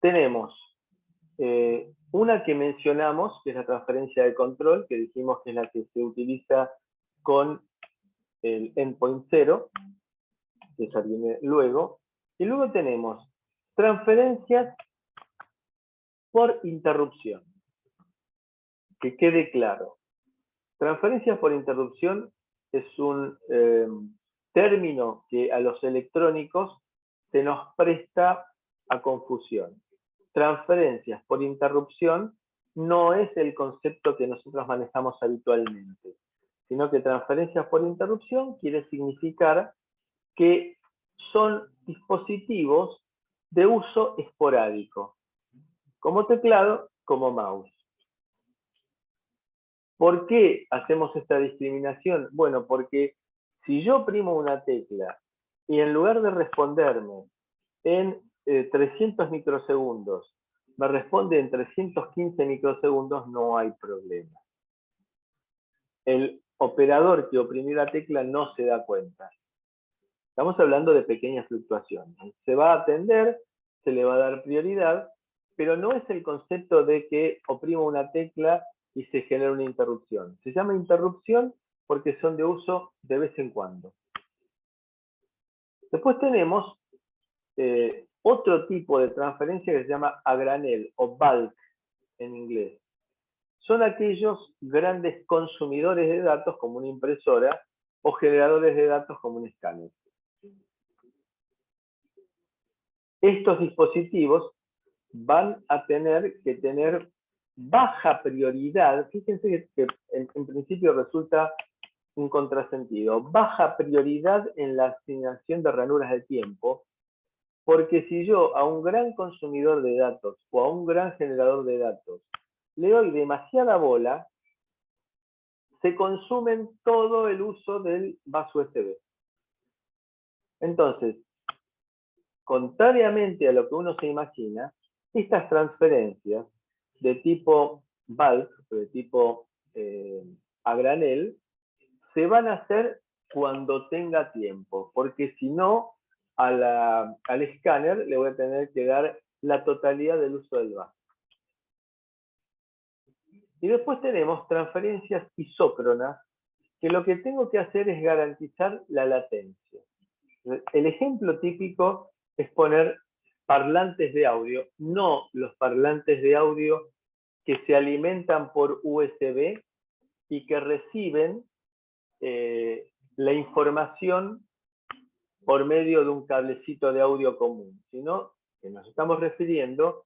Tenemos una que mencionamos, que es la transferencia de control, que dijimos que es la que se utiliza con el endpoint 0, que esa viene luego. Y luego tenemos transferencias por interrupción. Que quede claro. Transferencias por interrupción es un término que a los electrónicos se nos presta a confusión. Transferencias por interrupción no es el concepto que nosotros manejamos habitualmente, sino que transferencias por interrupción quiere significar que son dispositivos de uso esporádico, como teclado, como mouse. ¿Por qué hacemos esta discriminación? Bueno, porque si yo oprimo una tecla y en lugar de responderme en 300 microsegundos, me responde en 315 microsegundos, no hay problema. El operador que oprimió la tecla no se da cuenta. Estamos hablando de pequeñas fluctuaciones. Se va a atender, se le va a dar prioridad, pero no es el concepto de que oprimo una tecla y se genera una interrupción. Se llama interrupción porque son de uso de vez en cuando. Después tenemos otro tipo de transferencia que se llama a granel o bulk en inglés. Son aquellos grandes consumidores de datos como una impresora o generadores de datos como un escáner. Estos dispositivos van a tener que tener baja prioridad. Fíjense que en principio resulta un contrasentido. Baja prioridad en la asignación de ranuras de tiempo, porque si yo a un gran consumidor de datos o a un gran generador de datos le doy demasiada bola, se consumen todo el uso del bus USB. Entonces, contrariamente a lo que uno se imagina, estas transferencias de tipo bulk, de tipo a granel, se van a hacer cuando tenga tiempo, porque si no, al escáner le voy a tener que dar la totalidad del uso del bus. Y después tenemos transferencias isócronas, que lo que tengo que hacer es garantizar la latencia. El ejemplo típico es poner parlantes de audio, no los parlantes de audio que se alimentan por USB y que reciben la información por medio de un cablecito de audio común, sino que nos estamos refiriendo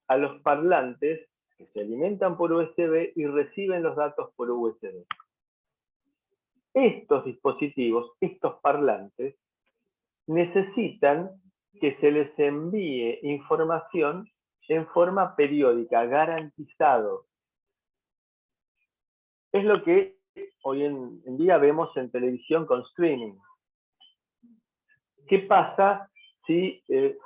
a los parlantes que se alimentan por USB y reciben los datos por USB. Estos dispositivos, estos parlantes, necesitan que se les envíe información en forma periódica, garantizado. Es lo que hoy en día vemos en televisión con streaming. ¿Qué pasa si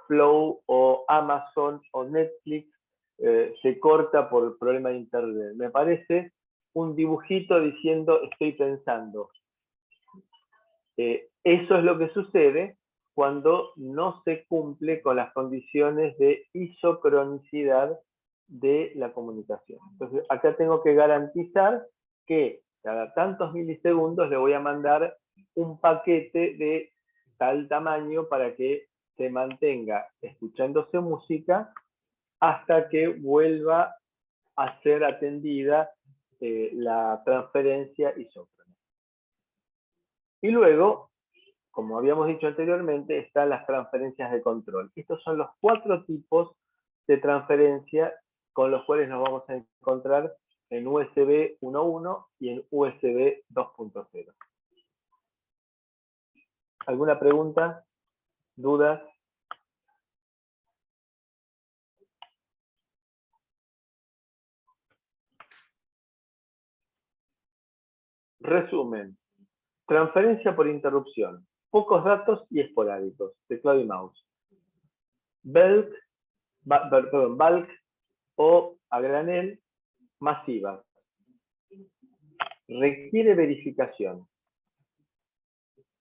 Flow o Amazon o Netflix se corta por el problema de internet? Me parece un dibujito diciendo estoy pensando. Eso es lo que sucede cuando no se cumple con las condiciones de isocronicidad de la comunicación. Entonces, acá tengo que garantizar que cada tantos milisegundos le voy a mandar un paquete de tal tamaño para que se mantenga escuchándose música hasta que vuelva a ser atendida la transferencia isócrona. Y luego, como habíamos dicho anteriormente, están las transferencias de control. Estos son los 4 tipos de transferencia con los cuales nos vamos a encontrar en USB 1.1 y en USB 2.0. ¿Alguna pregunta? ¿Dudas? Resumen. Transferencia por interrupción. Pocos datos y esporádicos. Teclado y mouse. Bulk o a granel, masiva. Requiere verificación.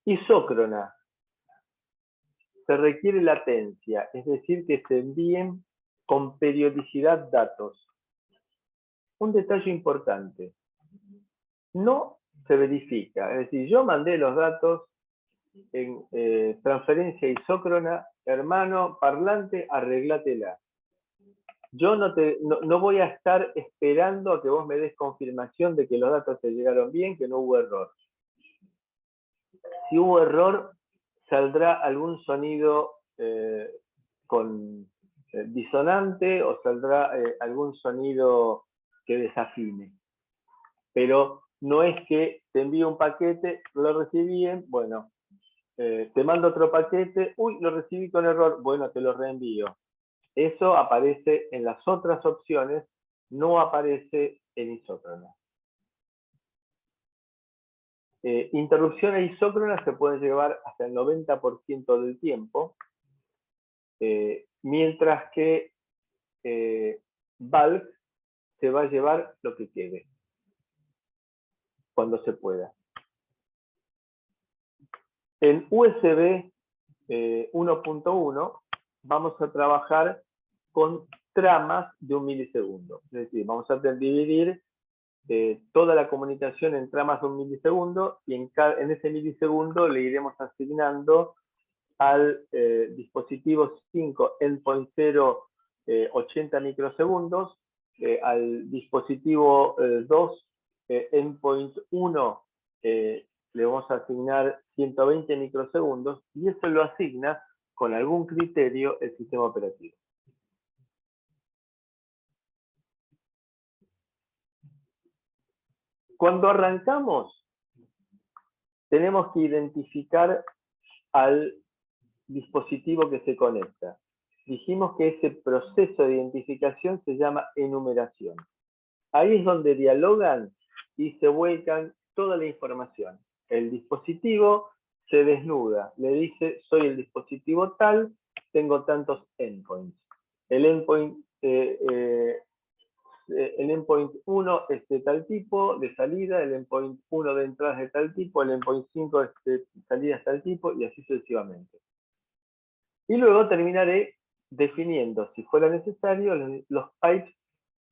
Isócrona. Se requiere latencia, es decir, que se envíen con periodicidad datos. Un detalle importante. No se verifica, es decir, yo mandé los datos en transferencia isócrona, hermano, parlante, arreglátela. Yo no voy a estar esperando a que vos me des confirmación de que los datos te llegaron bien, que no hubo error. Si hubo error, saldrá algún sonido disonante o saldrá algún sonido que desafine. Pero no es que te envío un paquete, lo recibí bien, bueno, te mando otro paquete, uy, lo recibí con error, bueno, te lo reenvío. Eso aparece en las otras opciones, no aparece en isócrona. Interrupciones isócronas se pueden llevar hasta el 90% del tiempo, mientras que bulk se va a llevar lo que quede, cuando se pueda. En USB 1.1 vamos a trabajar con tramas de 1 milisegundo. Es decir, vamos a dividir toda la comunicación en tramas de 1 milisegundo y en ese milisegundo le iremos asignando al dispositivo 5 endpoint 0 80 microsegundos, al dispositivo 2 endpoint 1 le vamos a asignar 120 microsegundos y eso lo asigna con algún criterio el sistema operativo. Cuando arrancamos, tenemos que identificar al dispositivo que se conecta. Dijimos que ese proceso de identificación se llama enumeración. Ahí es donde dialogan y se vuelcan toda la información. El dispositivo se desnuda, le dice, soy el dispositivo tal, tengo tantos endpoints. El endpoint 1 es de tal tipo, de salida, el endpoint 1 de entrada es de tal tipo, el endpoint 5 es de salida es tal tipo, y así sucesivamente. Y luego terminaré definiendo, si fuera necesario, los pipes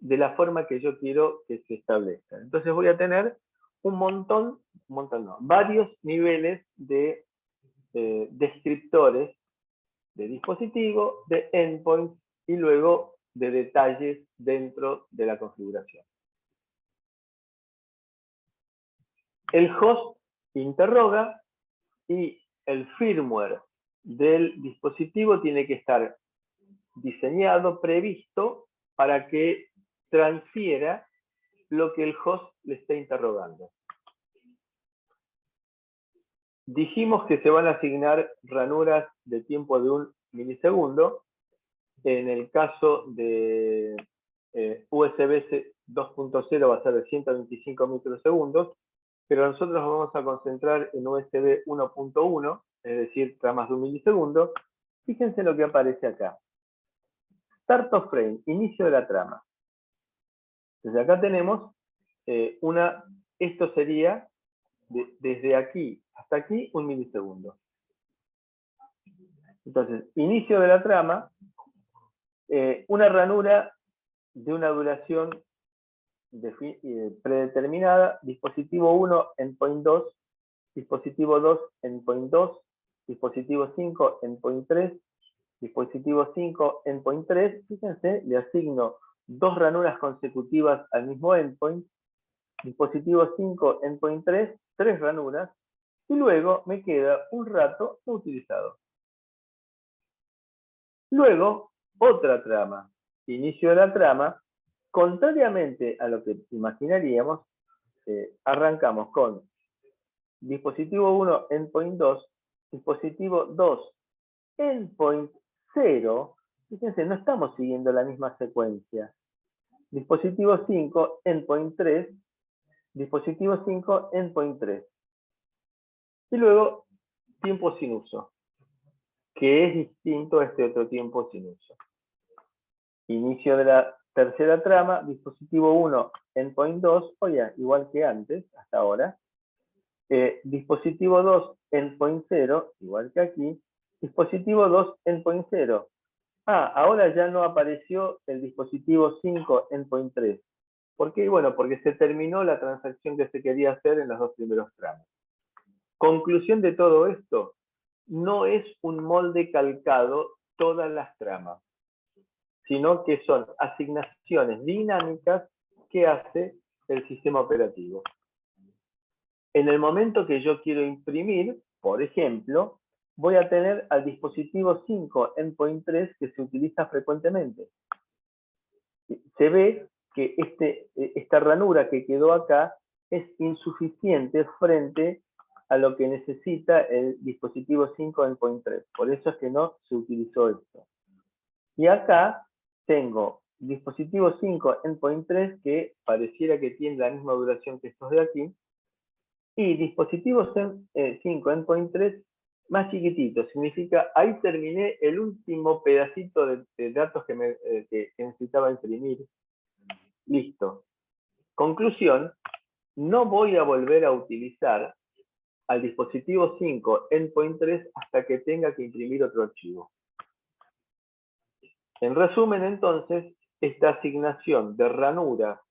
de la forma que yo quiero que se establezcan. Entonces voy a tener varios niveles de descriptores de dispositivo, de endpoints y luego de detalles dentro de la configuración. El host interroga y el firmware del dispositivo tiene que estar diseñado, previsto, para que transfiera lo que el host le está interrogando. Dijimos que se van a asignar ranuras de tiempo de 1 milisegundo. En el caso de USB 2.0 va a ser de 125 microsegundos, pero nosotros nos vamos a concentrar en USB 1.1, es decir, tramas de 1 milisegundo. Fíjense lo que aparece acá. Start of frame, inicio de la trama. Entonces acá tenemos esto sería desde aquí hasta aquí 1 milisegundo. Entonces, inicio de la trama, una ranura de una duración predeterminada, dispositivo 1 endpoint 2, dispositivo 2 endpoint 2, dispositivo 5 endpoint 3, dispositivo 5 endpoint 3, fíjense, le asigno 2 ranuras consecutivas al mismo endpoint, dispositivo 5 endpoint 3, 3 ranuras, y luego me queda un rato no utilizado. Luego, otra trama, inicio de la trama, contrariamente a lo que imaginaríamos, arrancamos con dispositivo 1 endpoint 2, dispositivo 2 endpoint 0, fíjense, no estamos siguiendo la misma secuencia. Dispositivo 5 endpoint 3, dispositivo 5 endpoint 3. Y luego, tiempo sin uso, que es distinto a este otro tiempo sin uso. Inicio de la tercera trama, dispositivo 1 endpoint 2, oye, igual que antes, hasta ahora. Dispositivo 2 endpoint 0, igual que aquí. Dispositivo 2 endpoint 0. Ahora ya no apareció el dispositivo 5 endpoint 3. ¿Por qué? Bueno, porque se terminó la transacción que se quería hacer en los dos primeros tramos. Conclusión de todo esto, no es un molde calcado todas las tramas, sino que son asignaciones dinámicas que hace el sistema operativo. En el momento que yo quiero imprimir, por ejemplo, voy a tener al dispositivo 5 endpoint 3 que se utiliza frecuentemente. Se ve que esta ranura que quedó acá es insuficiente frente a lo que necesita el dispositivo 5 endpoint 3. Por eso es que no se utilizó esto. Y acá tengo dispositivo 5 endpoint 3 que pareciera que tiene la misma duración que estos de aquí, y dispositivo 5 endpoint 3 más chiquitito, significa ahí terminé el último pedacito de datos que necesitaba imprimir. Listo. Conclusión, no voy a volver a utilizar al dispositivo 5 endpoint 3 hasta que tenga que imprimir otro archivo. En resumen, entonces, esta asignación de ranura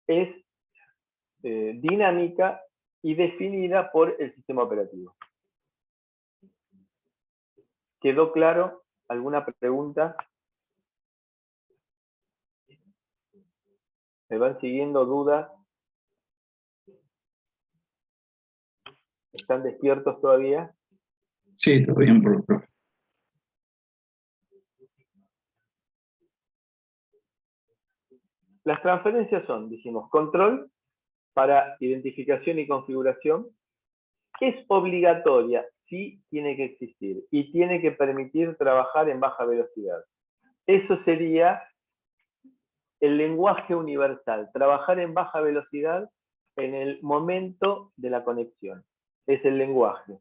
es dinámica y definida por el sistema operativo. ¿Quedó claro? ¿Alguna pregunta? ¿Me van siguiendo dudas? ¿Están despiertos todavía? Sí, todo bien, profe. Las transferencias son, dijimos, control para identificación y configuración. Es obligatoria, sí tiene que existir y tiene que permitir trabajar en baja velocidad. Eso sería el lenguaje universal, trabajar en baja velocidad en el momento de la conexión. Es el lenguaje.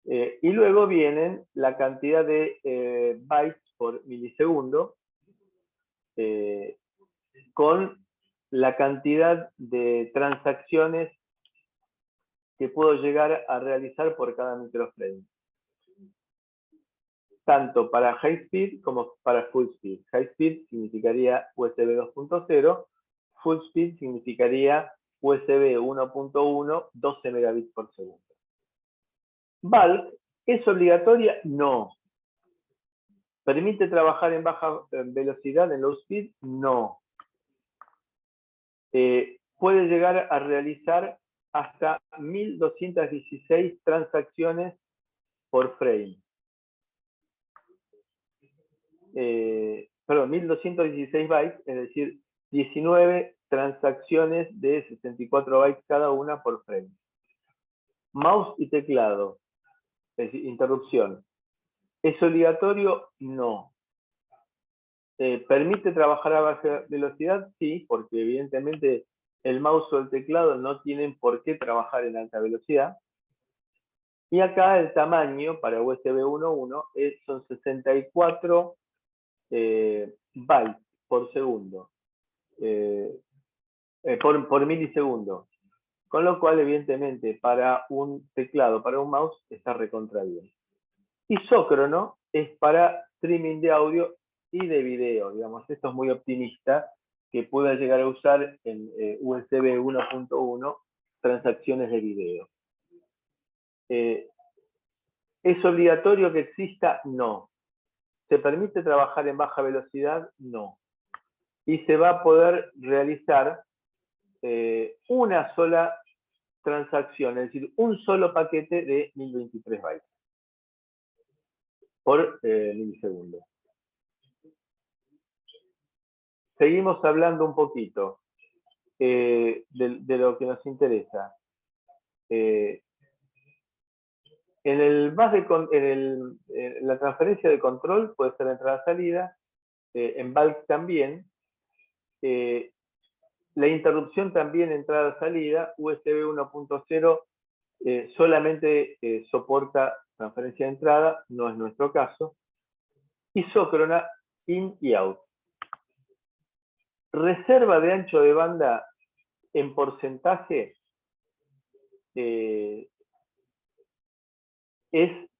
Y luego vienen la cantidad de bytes por milisegundo con la cantidad de transacciones que puedo llegar a realizar por cada microframe. Tanto para high speed como para full speed. High speed significaría USB 2.0, full speed significaría USB 1.1, 12 megabits por segundo. Bulk, ¿es obligatoria? No. ¿Permite trabajar en baja velocidad, en low speed? No. Puede llegar a realizar hasta 1216 transacciones por frame. 1216 bytes, es decir, 19 transacciones de 64 bytes cada una por frame. Mouse y teclado, es decir, interrupción. ¿Es obligatorio? No. ¿Permite trabajar a baja velocidad? Sí, porque evidentemente el mouse o el teclado no tienen por qué trabajar en alta velocidad. Y acá el tamaño para USB 1.1 son 64 bytes por segundo, por milisegundo. Con lo cual, evidentemente, para un teclado, para un mouse, está recontra bien. Isócrono es para streaming de audio y de video, digamos. Esto es muy optimista, que pueda llegar a usar en USB 1.1 transacciones de video. ¿Es obligatorio que exista? No. ¿Se permite trabajar en baja velocidad? No. Y se va a poder realizar una sola transacción, es decir, un solo paquete de 1023 bytes por milisegundo. Seguimos hablando un poquito de lo que nos interesa. En la transferencia de control puede ser entrada-salida, en bulk también. La interrupción también entrada-salida, USB 1.0 solamente soporta transferencia de entrada, no es nuestro caso. Isócrona, in y out. Reserva de ancho de banda en porcentaje es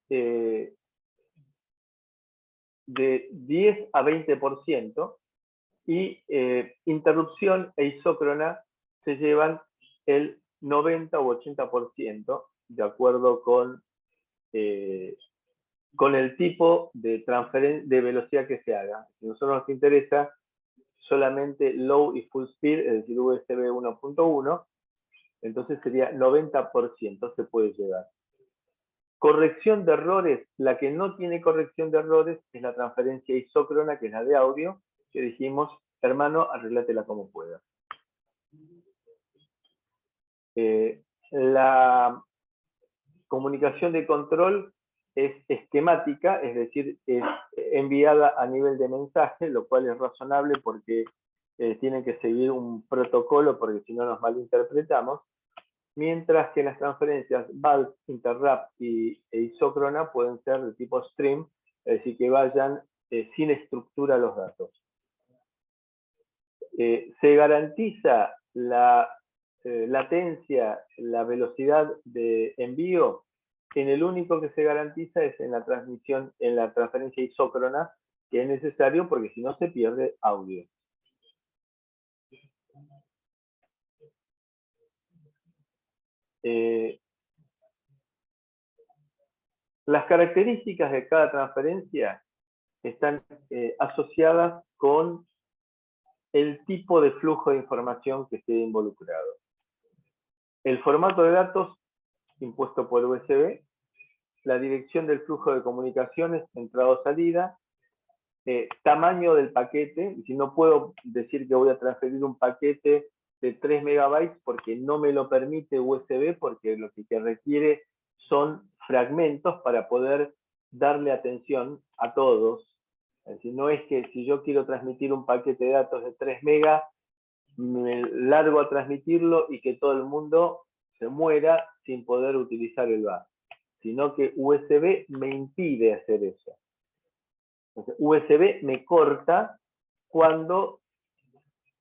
de 10 a 20%, y interrupción e isócrona se llevan el 90 u 80%, de acuerdo con el tipo de velocidad que se haga. Si a nosotros nos interesa solamente low y full speed, es decir, USB 1.1, entonces sería 90% se puede llevar. Corrección de errores, la que no tiene corrección de errores es la transferencia isócrona, que es la de audio, que dijimos, hermano, arreglátela como puedas. La comunicación de control es esquemática, es decir, es enviada a nivel de mensaje, lo cual es razonable porque tienen que seguir un protocolo, porque si no nos malinterpretamos, mientras que las transferencias bulk, interrupt e isócrona pueden ser de tipo stream, es decir, que vayan sin estructura los datos. Se garantiza la latencia, la velocidad de envío. En el único que se garantiza es en la transmisión, en la transferencia isócrona, que es necesario porque si no se pierde audio. Las características de cada transferencia están asociadas con el tipo de flujo de información que esté involucrado. El formato de datos impuesto por USB, la dirección del flujo de comunicaciones, entrada o salida, tamaño del paquete, si no puedo decir que voy a transferir un paquete de 3 megabytes porque no me lo permite USB, porque lo que requiere son fragmentos para poder darle atención a todos. Es decir, no es que si yo quiero transmitir un paquete de datos de 3 megas, me largo a transmitirlo y que todo el mundo se muera sin poder utilizar el bus, sino que USB me impide hacer eso. Entonces, USB me corta cuando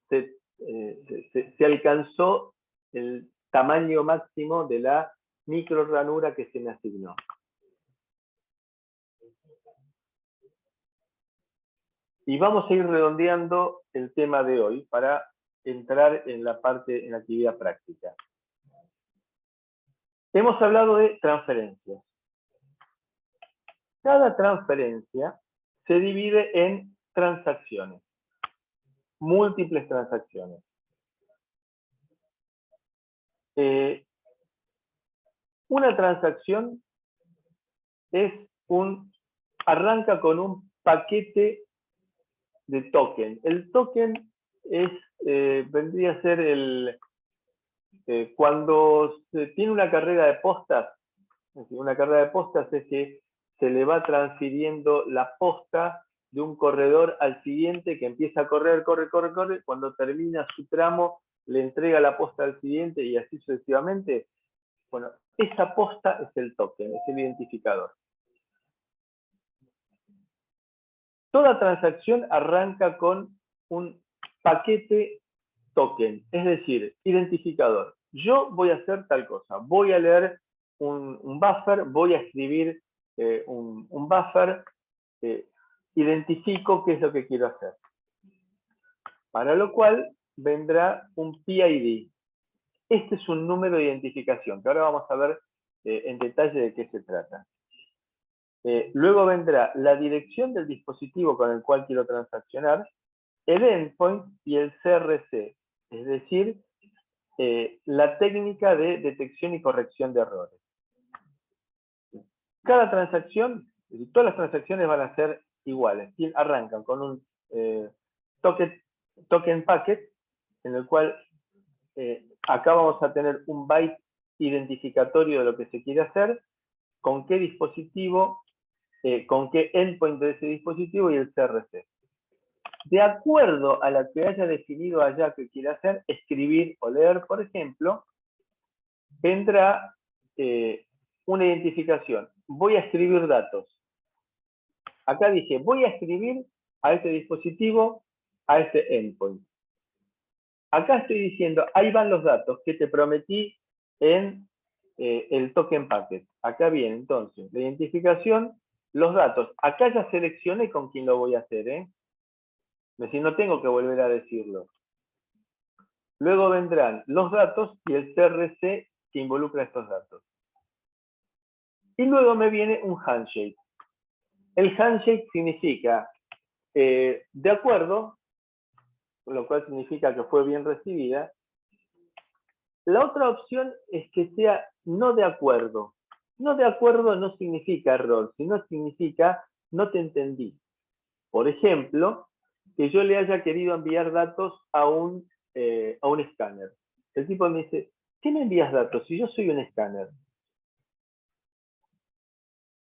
se alcanzó el tamaño máximo de la micro ranura que se me asignó. Y vamos a ir redondeando el tema de hoy para entrar en la actividad práctica. Hemos hablado de transferencias. Cada transferencia se divide en transacciones, múltiples transacciones. Una transacción arranca con un paquete de token. El token vendría a ser cuando se tiene una carrera de postas. Una carrera de postas es que se le va transfiriendo la posta de un corredor al siguiente, que empieza a correr, corre. Cuando termina su tramo, le entrega la posta al cliente y así sucesivamente, bueno, esa posta es el token, es el identificador. Toda transacción arranca con un paquete token, es decir, identificador. Yo voy a hacer tal cosa, voy a leer un buffer, voy a escribir un buffer, identifico qué es lo que quiero hacer. Para lo cual vendrá un PID. Este es un número de identificación, que ahora vamos a ver en detalle de qué se trata. Luego vendrá la dirección del dispositivo con el cual quiero transaccionar, el endpoint y el CRC, es decir, la técnica de detección y corrección de errores. Cada transacción, todas las transacciones van a ser iguales, arrancan con un token packet, en el cual acá vamos a tener un byte identificatorio de lo que se quiere hacer, con qué dispositivo, con qué endpoint de ese dispositivo y el CRC. De acuerdo a la que haya definido allá que quiere hacer, escribir o leer, por ejemplo, vendrá una identificación. Voy a escribir datos. Acá dije, voy a escribir a este dispositivo, a este endpoint. Acá estoy diciendo, ahí van los datos que te prometí en el token packet. Acá viene entonces la identificación, los datos. Acá ya seleccioné con quién lo voy a hacer, Es decir, no tengo que volver a decirlo. Luego vendrán los datos y el CRC que involucra estos datos. Y luego me viene un handshake. El handshake significa de acuerdo, lo cual significa que fue bien recibida. La otra opción es que sea no de acuerdo. No de acuerdo no significa error, sino significa no te entendí. Por ejemplo, que yo le haya querido enviar datos a un escáner. El tipo me dice, ¿qué me envías datos si yo soy un escáner?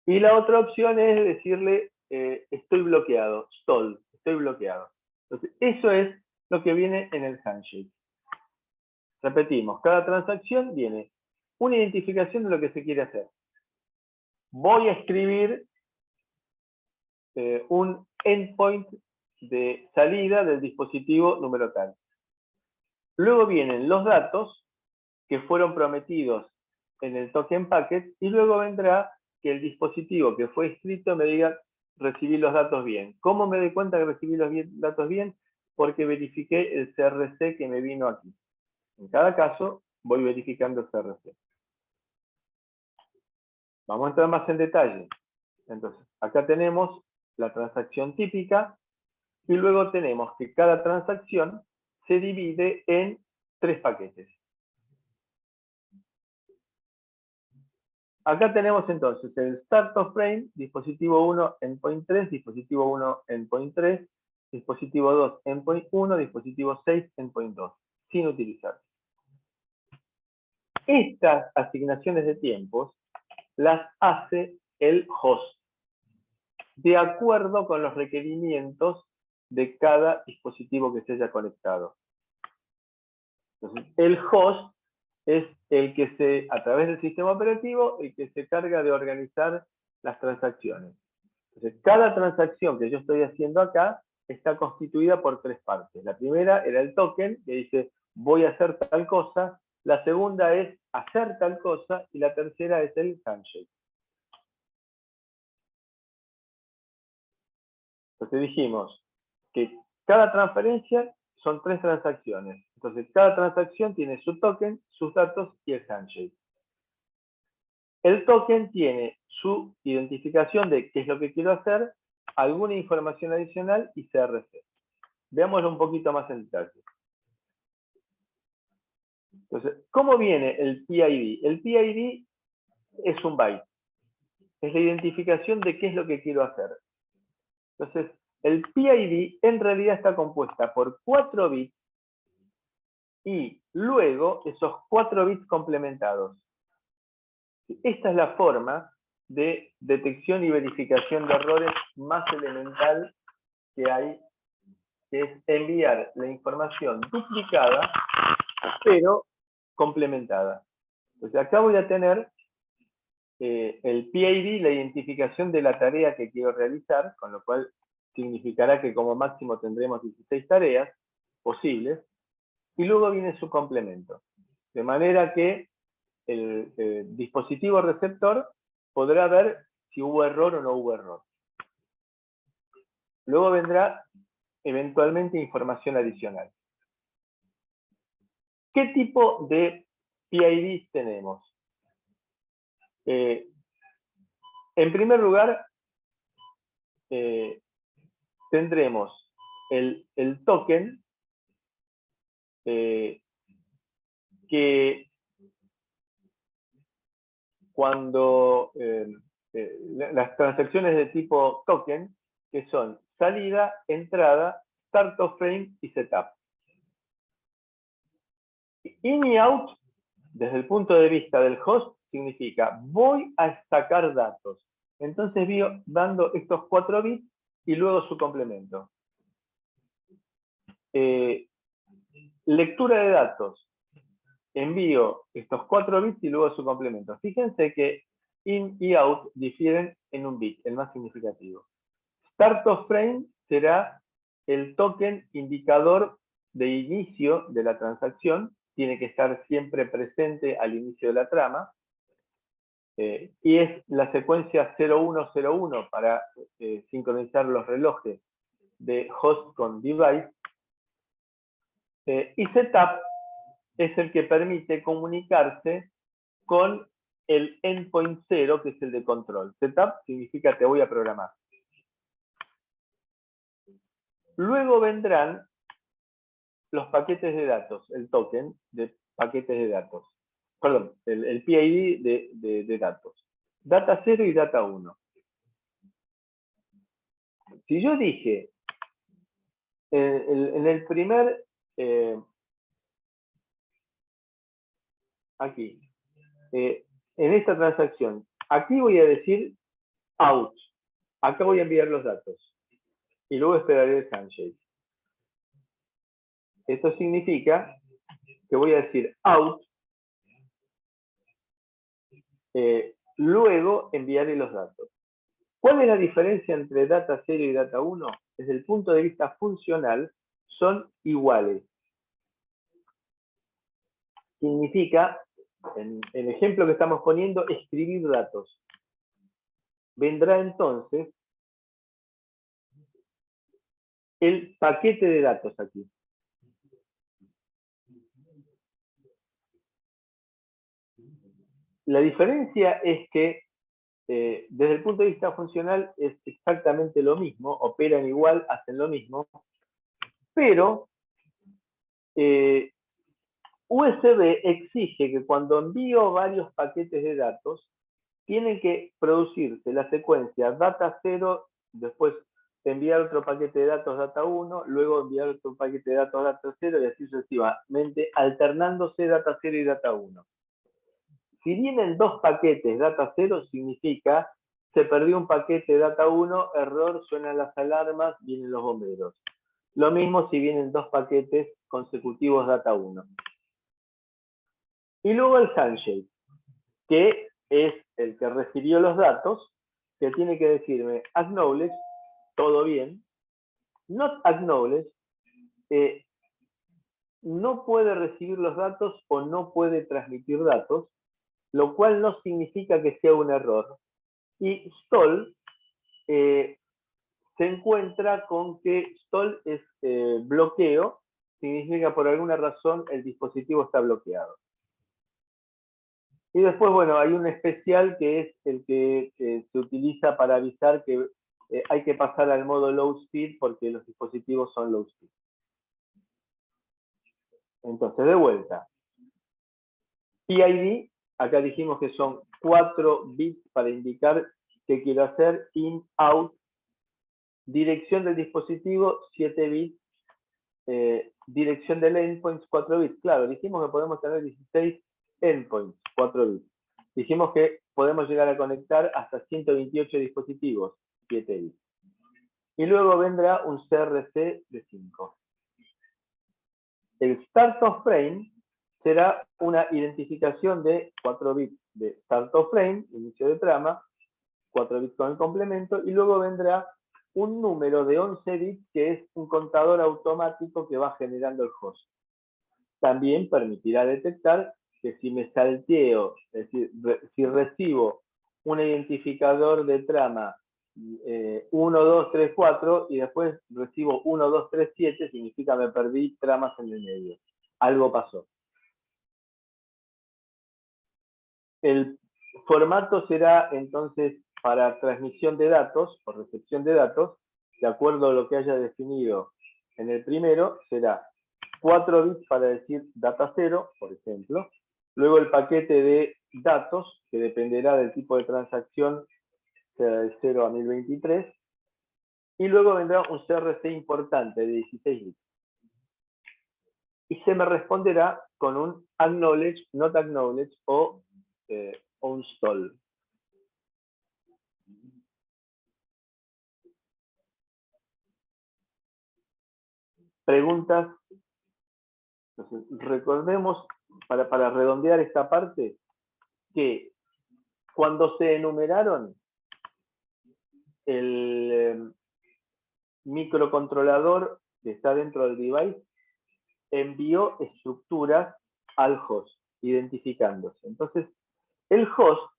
Y la otra opción es decirle, estoy bloqueado, stall, estoy bloqueado. Entonces, eso es lo que viene en el handshake. Repetimos, cada transacción viene una identificación de lo que se quiere hacer. Voy a escribir un endpoint de salida del dispositivo número tal. Luego vienen los datos que fueron prometidos en el token packet y luego vendrá que el dispositivo que fue escrito me diga recibí los datos bien. ¿Cómo me doy cuenta que recibí los datos bien? Porque verifiqué el CRC que me vino aquí. En cada caso voy verificando el CRC. Vamos a entrar más en detalle. Entonces, acá tenemos la transacción típica y luego tenemos que cada transacción se divide en 3 paquetes. Acá tenemos entonces el start of frame, dispositivo 1, endpoint 3, dispositivo 1, endpoint 3, dispositivo 2, endpoint 1, dispositivo 6, endpoint 2, sin utilizar. Estas asignaciones de tiempos las hace el host, de acuerdo con los requerimientos de cada dispositivo que se haya conectado. Entonces, el host es el que a través del sistema operativo, el que se carga de organizar las transacciones. Entonces, cada transacción que yo estoy haciendo acá está constituida por 3 partes. La primera era el token, que dice, voy a hacer tal cosa. La segunda es hacer tal cosa. Y la tercera es el handshake. Entonces dijimos que cada transferencia son 3 transacciones. Entonces, cada transacción tiene su token, sus datos y el handshake. El token tiene su identificación de qué es lo que quiero hacer, alguna información adicional y CRC. Veámoslo un poquito más en detalle. Entonces, ¿cómo viene el PID? El PID es un byte. Es la identificación de qué es lo que quiero hacer. Entonces, el PID en realidad está compuesta por 4 bits y luego esos 4 bits complementados. Esta es la forma de detección y verificación de errores más elemental que hay que es enviar la información duplicada, pero complementada. Entonces acá voy a tener el PID, la identificación de la tarea que quiero realizar, con lo cual significará que como máximo tendremos 16 tareas posibles, y luego viene su complemento. De manera que el dispositivo receptor podrá ver si hubo error o no hubo error. Luego vendrá eventualmente información adicional. ¿Qué tipo de PIDs tenemos? En primer lugar, tendremos el token que cuando las transacciones de tipo token, que son salida, entrada, start of frame y setup. In y out, desde el punto de vista del host, significa voy a sacar datos. Entonces voy dando estos 4 bits y luego su complemento. Lectura de datos. Envío estos 4 bits y luego su complemento. Fíjense que in y out difieren en un bit, el más significativo. Start of frame será el token indicador de inicio de la transacción, tiene que estar siempre presente al inicio de la trama, y es la secuencia 0101 para sincronizar los relojes de host con device, y setup es el que permite comunicarse con el endpoint 0, que es el de control. Setup significa te voy a programar. Luego vendrán los paquetes de datos, el token de paquetes de datos. Perdón, el PID de datos. Data 0 y data 1. Si yo dije en el primer, aquí, en esta transacción, aquí voy a decir out. Acá voy a enviar los datos. Y luego esperaré el handshake. Esto significa que voy a decir out, luego enviaré los datos. ¿Cuál es la diferencia entre data 0 y data 1? Desde el punto de vista funcional, son iguales. Significa, en el ejemplo que estamos poniendo, escribir datos. Vendrá entonces el paquete de datos aquí. La diferencia es que desde el punto de vista funcional es exactamente lo mismo, operan igual, hacen lo mismo, pero USB exige que cuando envío varios paquetes de datos, tienen que producirse la secuencia data 0, después enviar otro paquete de datos data 1, luego enviar otro paquete de datos data 0 y así sucesivamente, alternándose data 0 y data 1. Si vienen 2 paquetes data 0, significa se perdió un paquete data 1, error, suenan las alarmas, vienen los bomberos. Lo mismo si vienen 2 paquetes consecutivos data 1. Y luego el handshake, que es el que recibió los datos, que tiene que decirme acknowledge, todo bien, not acknowledge, no puede recibir los datos o no puede transmitir datos, lo cual no significa que sea un error. Y stall se encuentra con que stall es bloqueo, significa por alguna razón el dispositivo está bloqueado. Y después, bueno, hay un especial que es el que se utiliza para avisar que hay que pasar al modo low speed porque los dispositivos son low speed. Entonces, de vuelta. PID, acá dijimos que son 4 bits para indicar qué quiero hacer, in, out, dirección del dispositivo, 7 bits, dirección del endpoint, 4 bits. Claro, dijimos que podemos tener 16 endpoints, 4 bits. Dijimos que podemos llegar a conectar hasta 128 dispositivos, 7 bits. y luego vendrá un CRC de 5. El Start of Frame será una identificación de 4 bits de Start of Frame, inicio de trama, 4 bits con el complemento, y luego vendrá un número de 11 bits que es un contador automático que va generando el host. También permitirá detectar que si me salteo, es decir, si recibo un identificador de trama 1, 2, 3, 4 y después recibo 1, 2, 3, 7, significa me perdí tramas en el medio. Algo pasó. El formato será entonces para transmisión de datos o recepción de datos, de acuerdo a lo que haya definido en el primero, será 4 bits para decir data 0, por ejemplo. Luego el paquete de datos, que dependerá del tipo de transacción, será de 0 a 1023. Y luego vendrá un CRC importante de 16 bits. Y se me responderá con un acknowledge, not acknowledge o un stall. Preguntas. Entonces, recordemos, para redondear esta parte, que cuando se enumeraron, el microcontrolador que está dentro del device envió estructuras al host, identificándose. Entonces, el host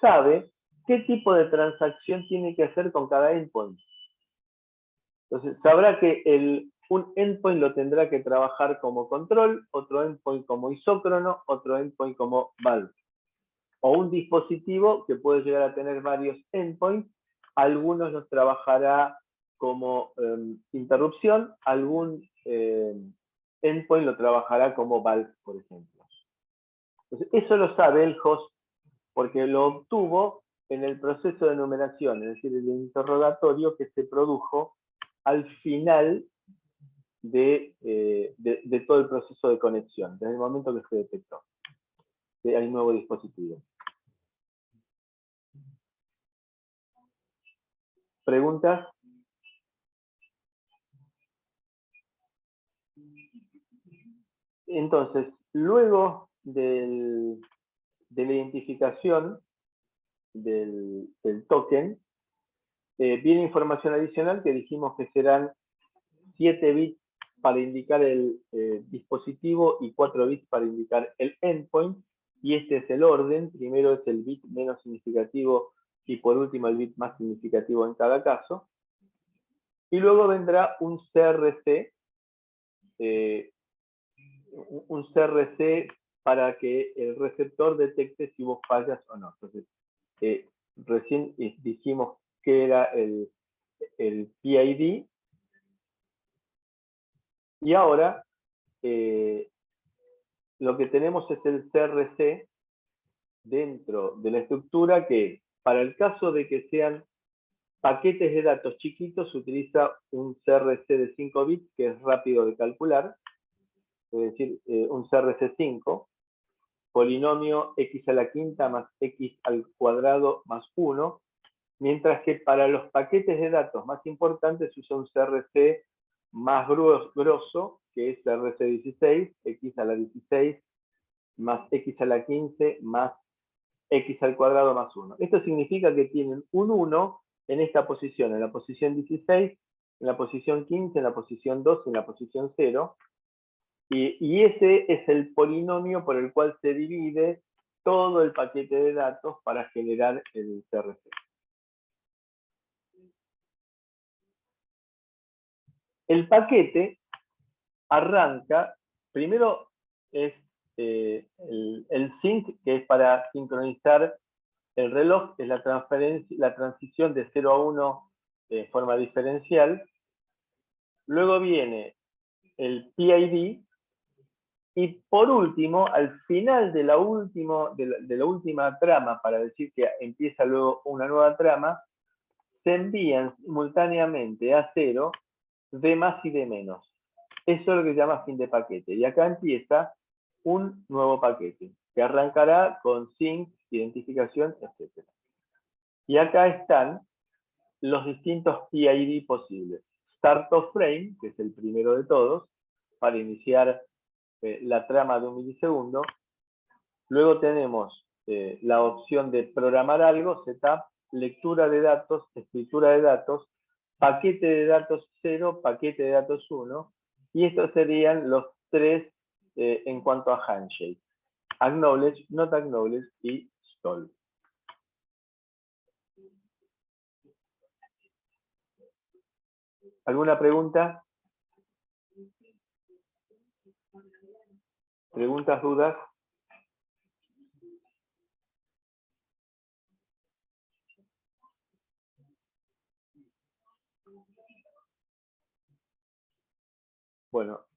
sabe qué tipo de transacción tiene que hacer con cada endpoint. Entonces, sabrá que un endpoint lo tendrá que trabajar como control, otro endpoint como isócrono, otro endpoint como valve. O un dispositivo que puede llegar a tener varios endpoints, algunos los trabajará como interrupción, algún endpoint lo trabajará como valve, por ejemplo. Entonces, eso lo sabe el host porque lo obtuvo en el proceso de numeración, es decir, el interrogatorio que se produjo al final de todo el proceso de conexión, desde el momento que se detectó que hay un nuevo dispositivo. ¿Preguntas? Entonces, luego de la identificación del token, viene información adicional que dijimos que serán 7 bits para indicar el dispositivo y 4 bits para indicar el endpoint. Y este es el orden. Primero es el bit menos significativo y por último el bit más significativo en cada caso. Y luego vendrá un CRC, para que el receptor detecte si hubo fallas o no. Entonces, recién dijimos que era el PID. Y ahora lo que tenemos es el CRC dentro de la estructura que, para el caso de que sean paquetes de datos chiquitos, se utiliza un CRC de 5 bits, que es rápido de calcular, es decir, un CRC5, polinomio x a la quinta más x al cuadrado más 1, mientras que para los paquetes de datos más importantes se usa un CRC más grosso, que es CRC16, x a la 16 más x a la 15 más x al cuadrado más 1. Esto significa que tienen un 1 en esta posición, en la posición 16, en la posición 15, en la posición 2, en la posición 0. Y ese es el polinomio por el cual se divide todo el paquete de datos para generar el CRC. El paquete arranca, primero es el sync, que es para sincronizar el reloj, es la transición de 0 a 1 de forma diferencial. Luego viene el PID. Y por último, al final de la última trama, para decir que empieza luego una nueva trama, se envían simultáneamente a 0 de más y de menos. Eso es lo que se llama fin de paquete. Y acá empieza un nuevo paquete, que arrancará con sync, identificación, etc. Y acá están los distintos PID posibles. Start of frame, que es el primero de todos, para iniciar la trama de 1 milisegundo. Luego tenemos la opción de programar algo, setup, lectura de datos, escritura de datos, paquete de datos 0, paquete de datos 1, y estos serían los tres en cuanto a handshake: acknowledge, not acknowledge y stall. ¿Alguna pregunta? ¿Preguntas, dudas? Bueno,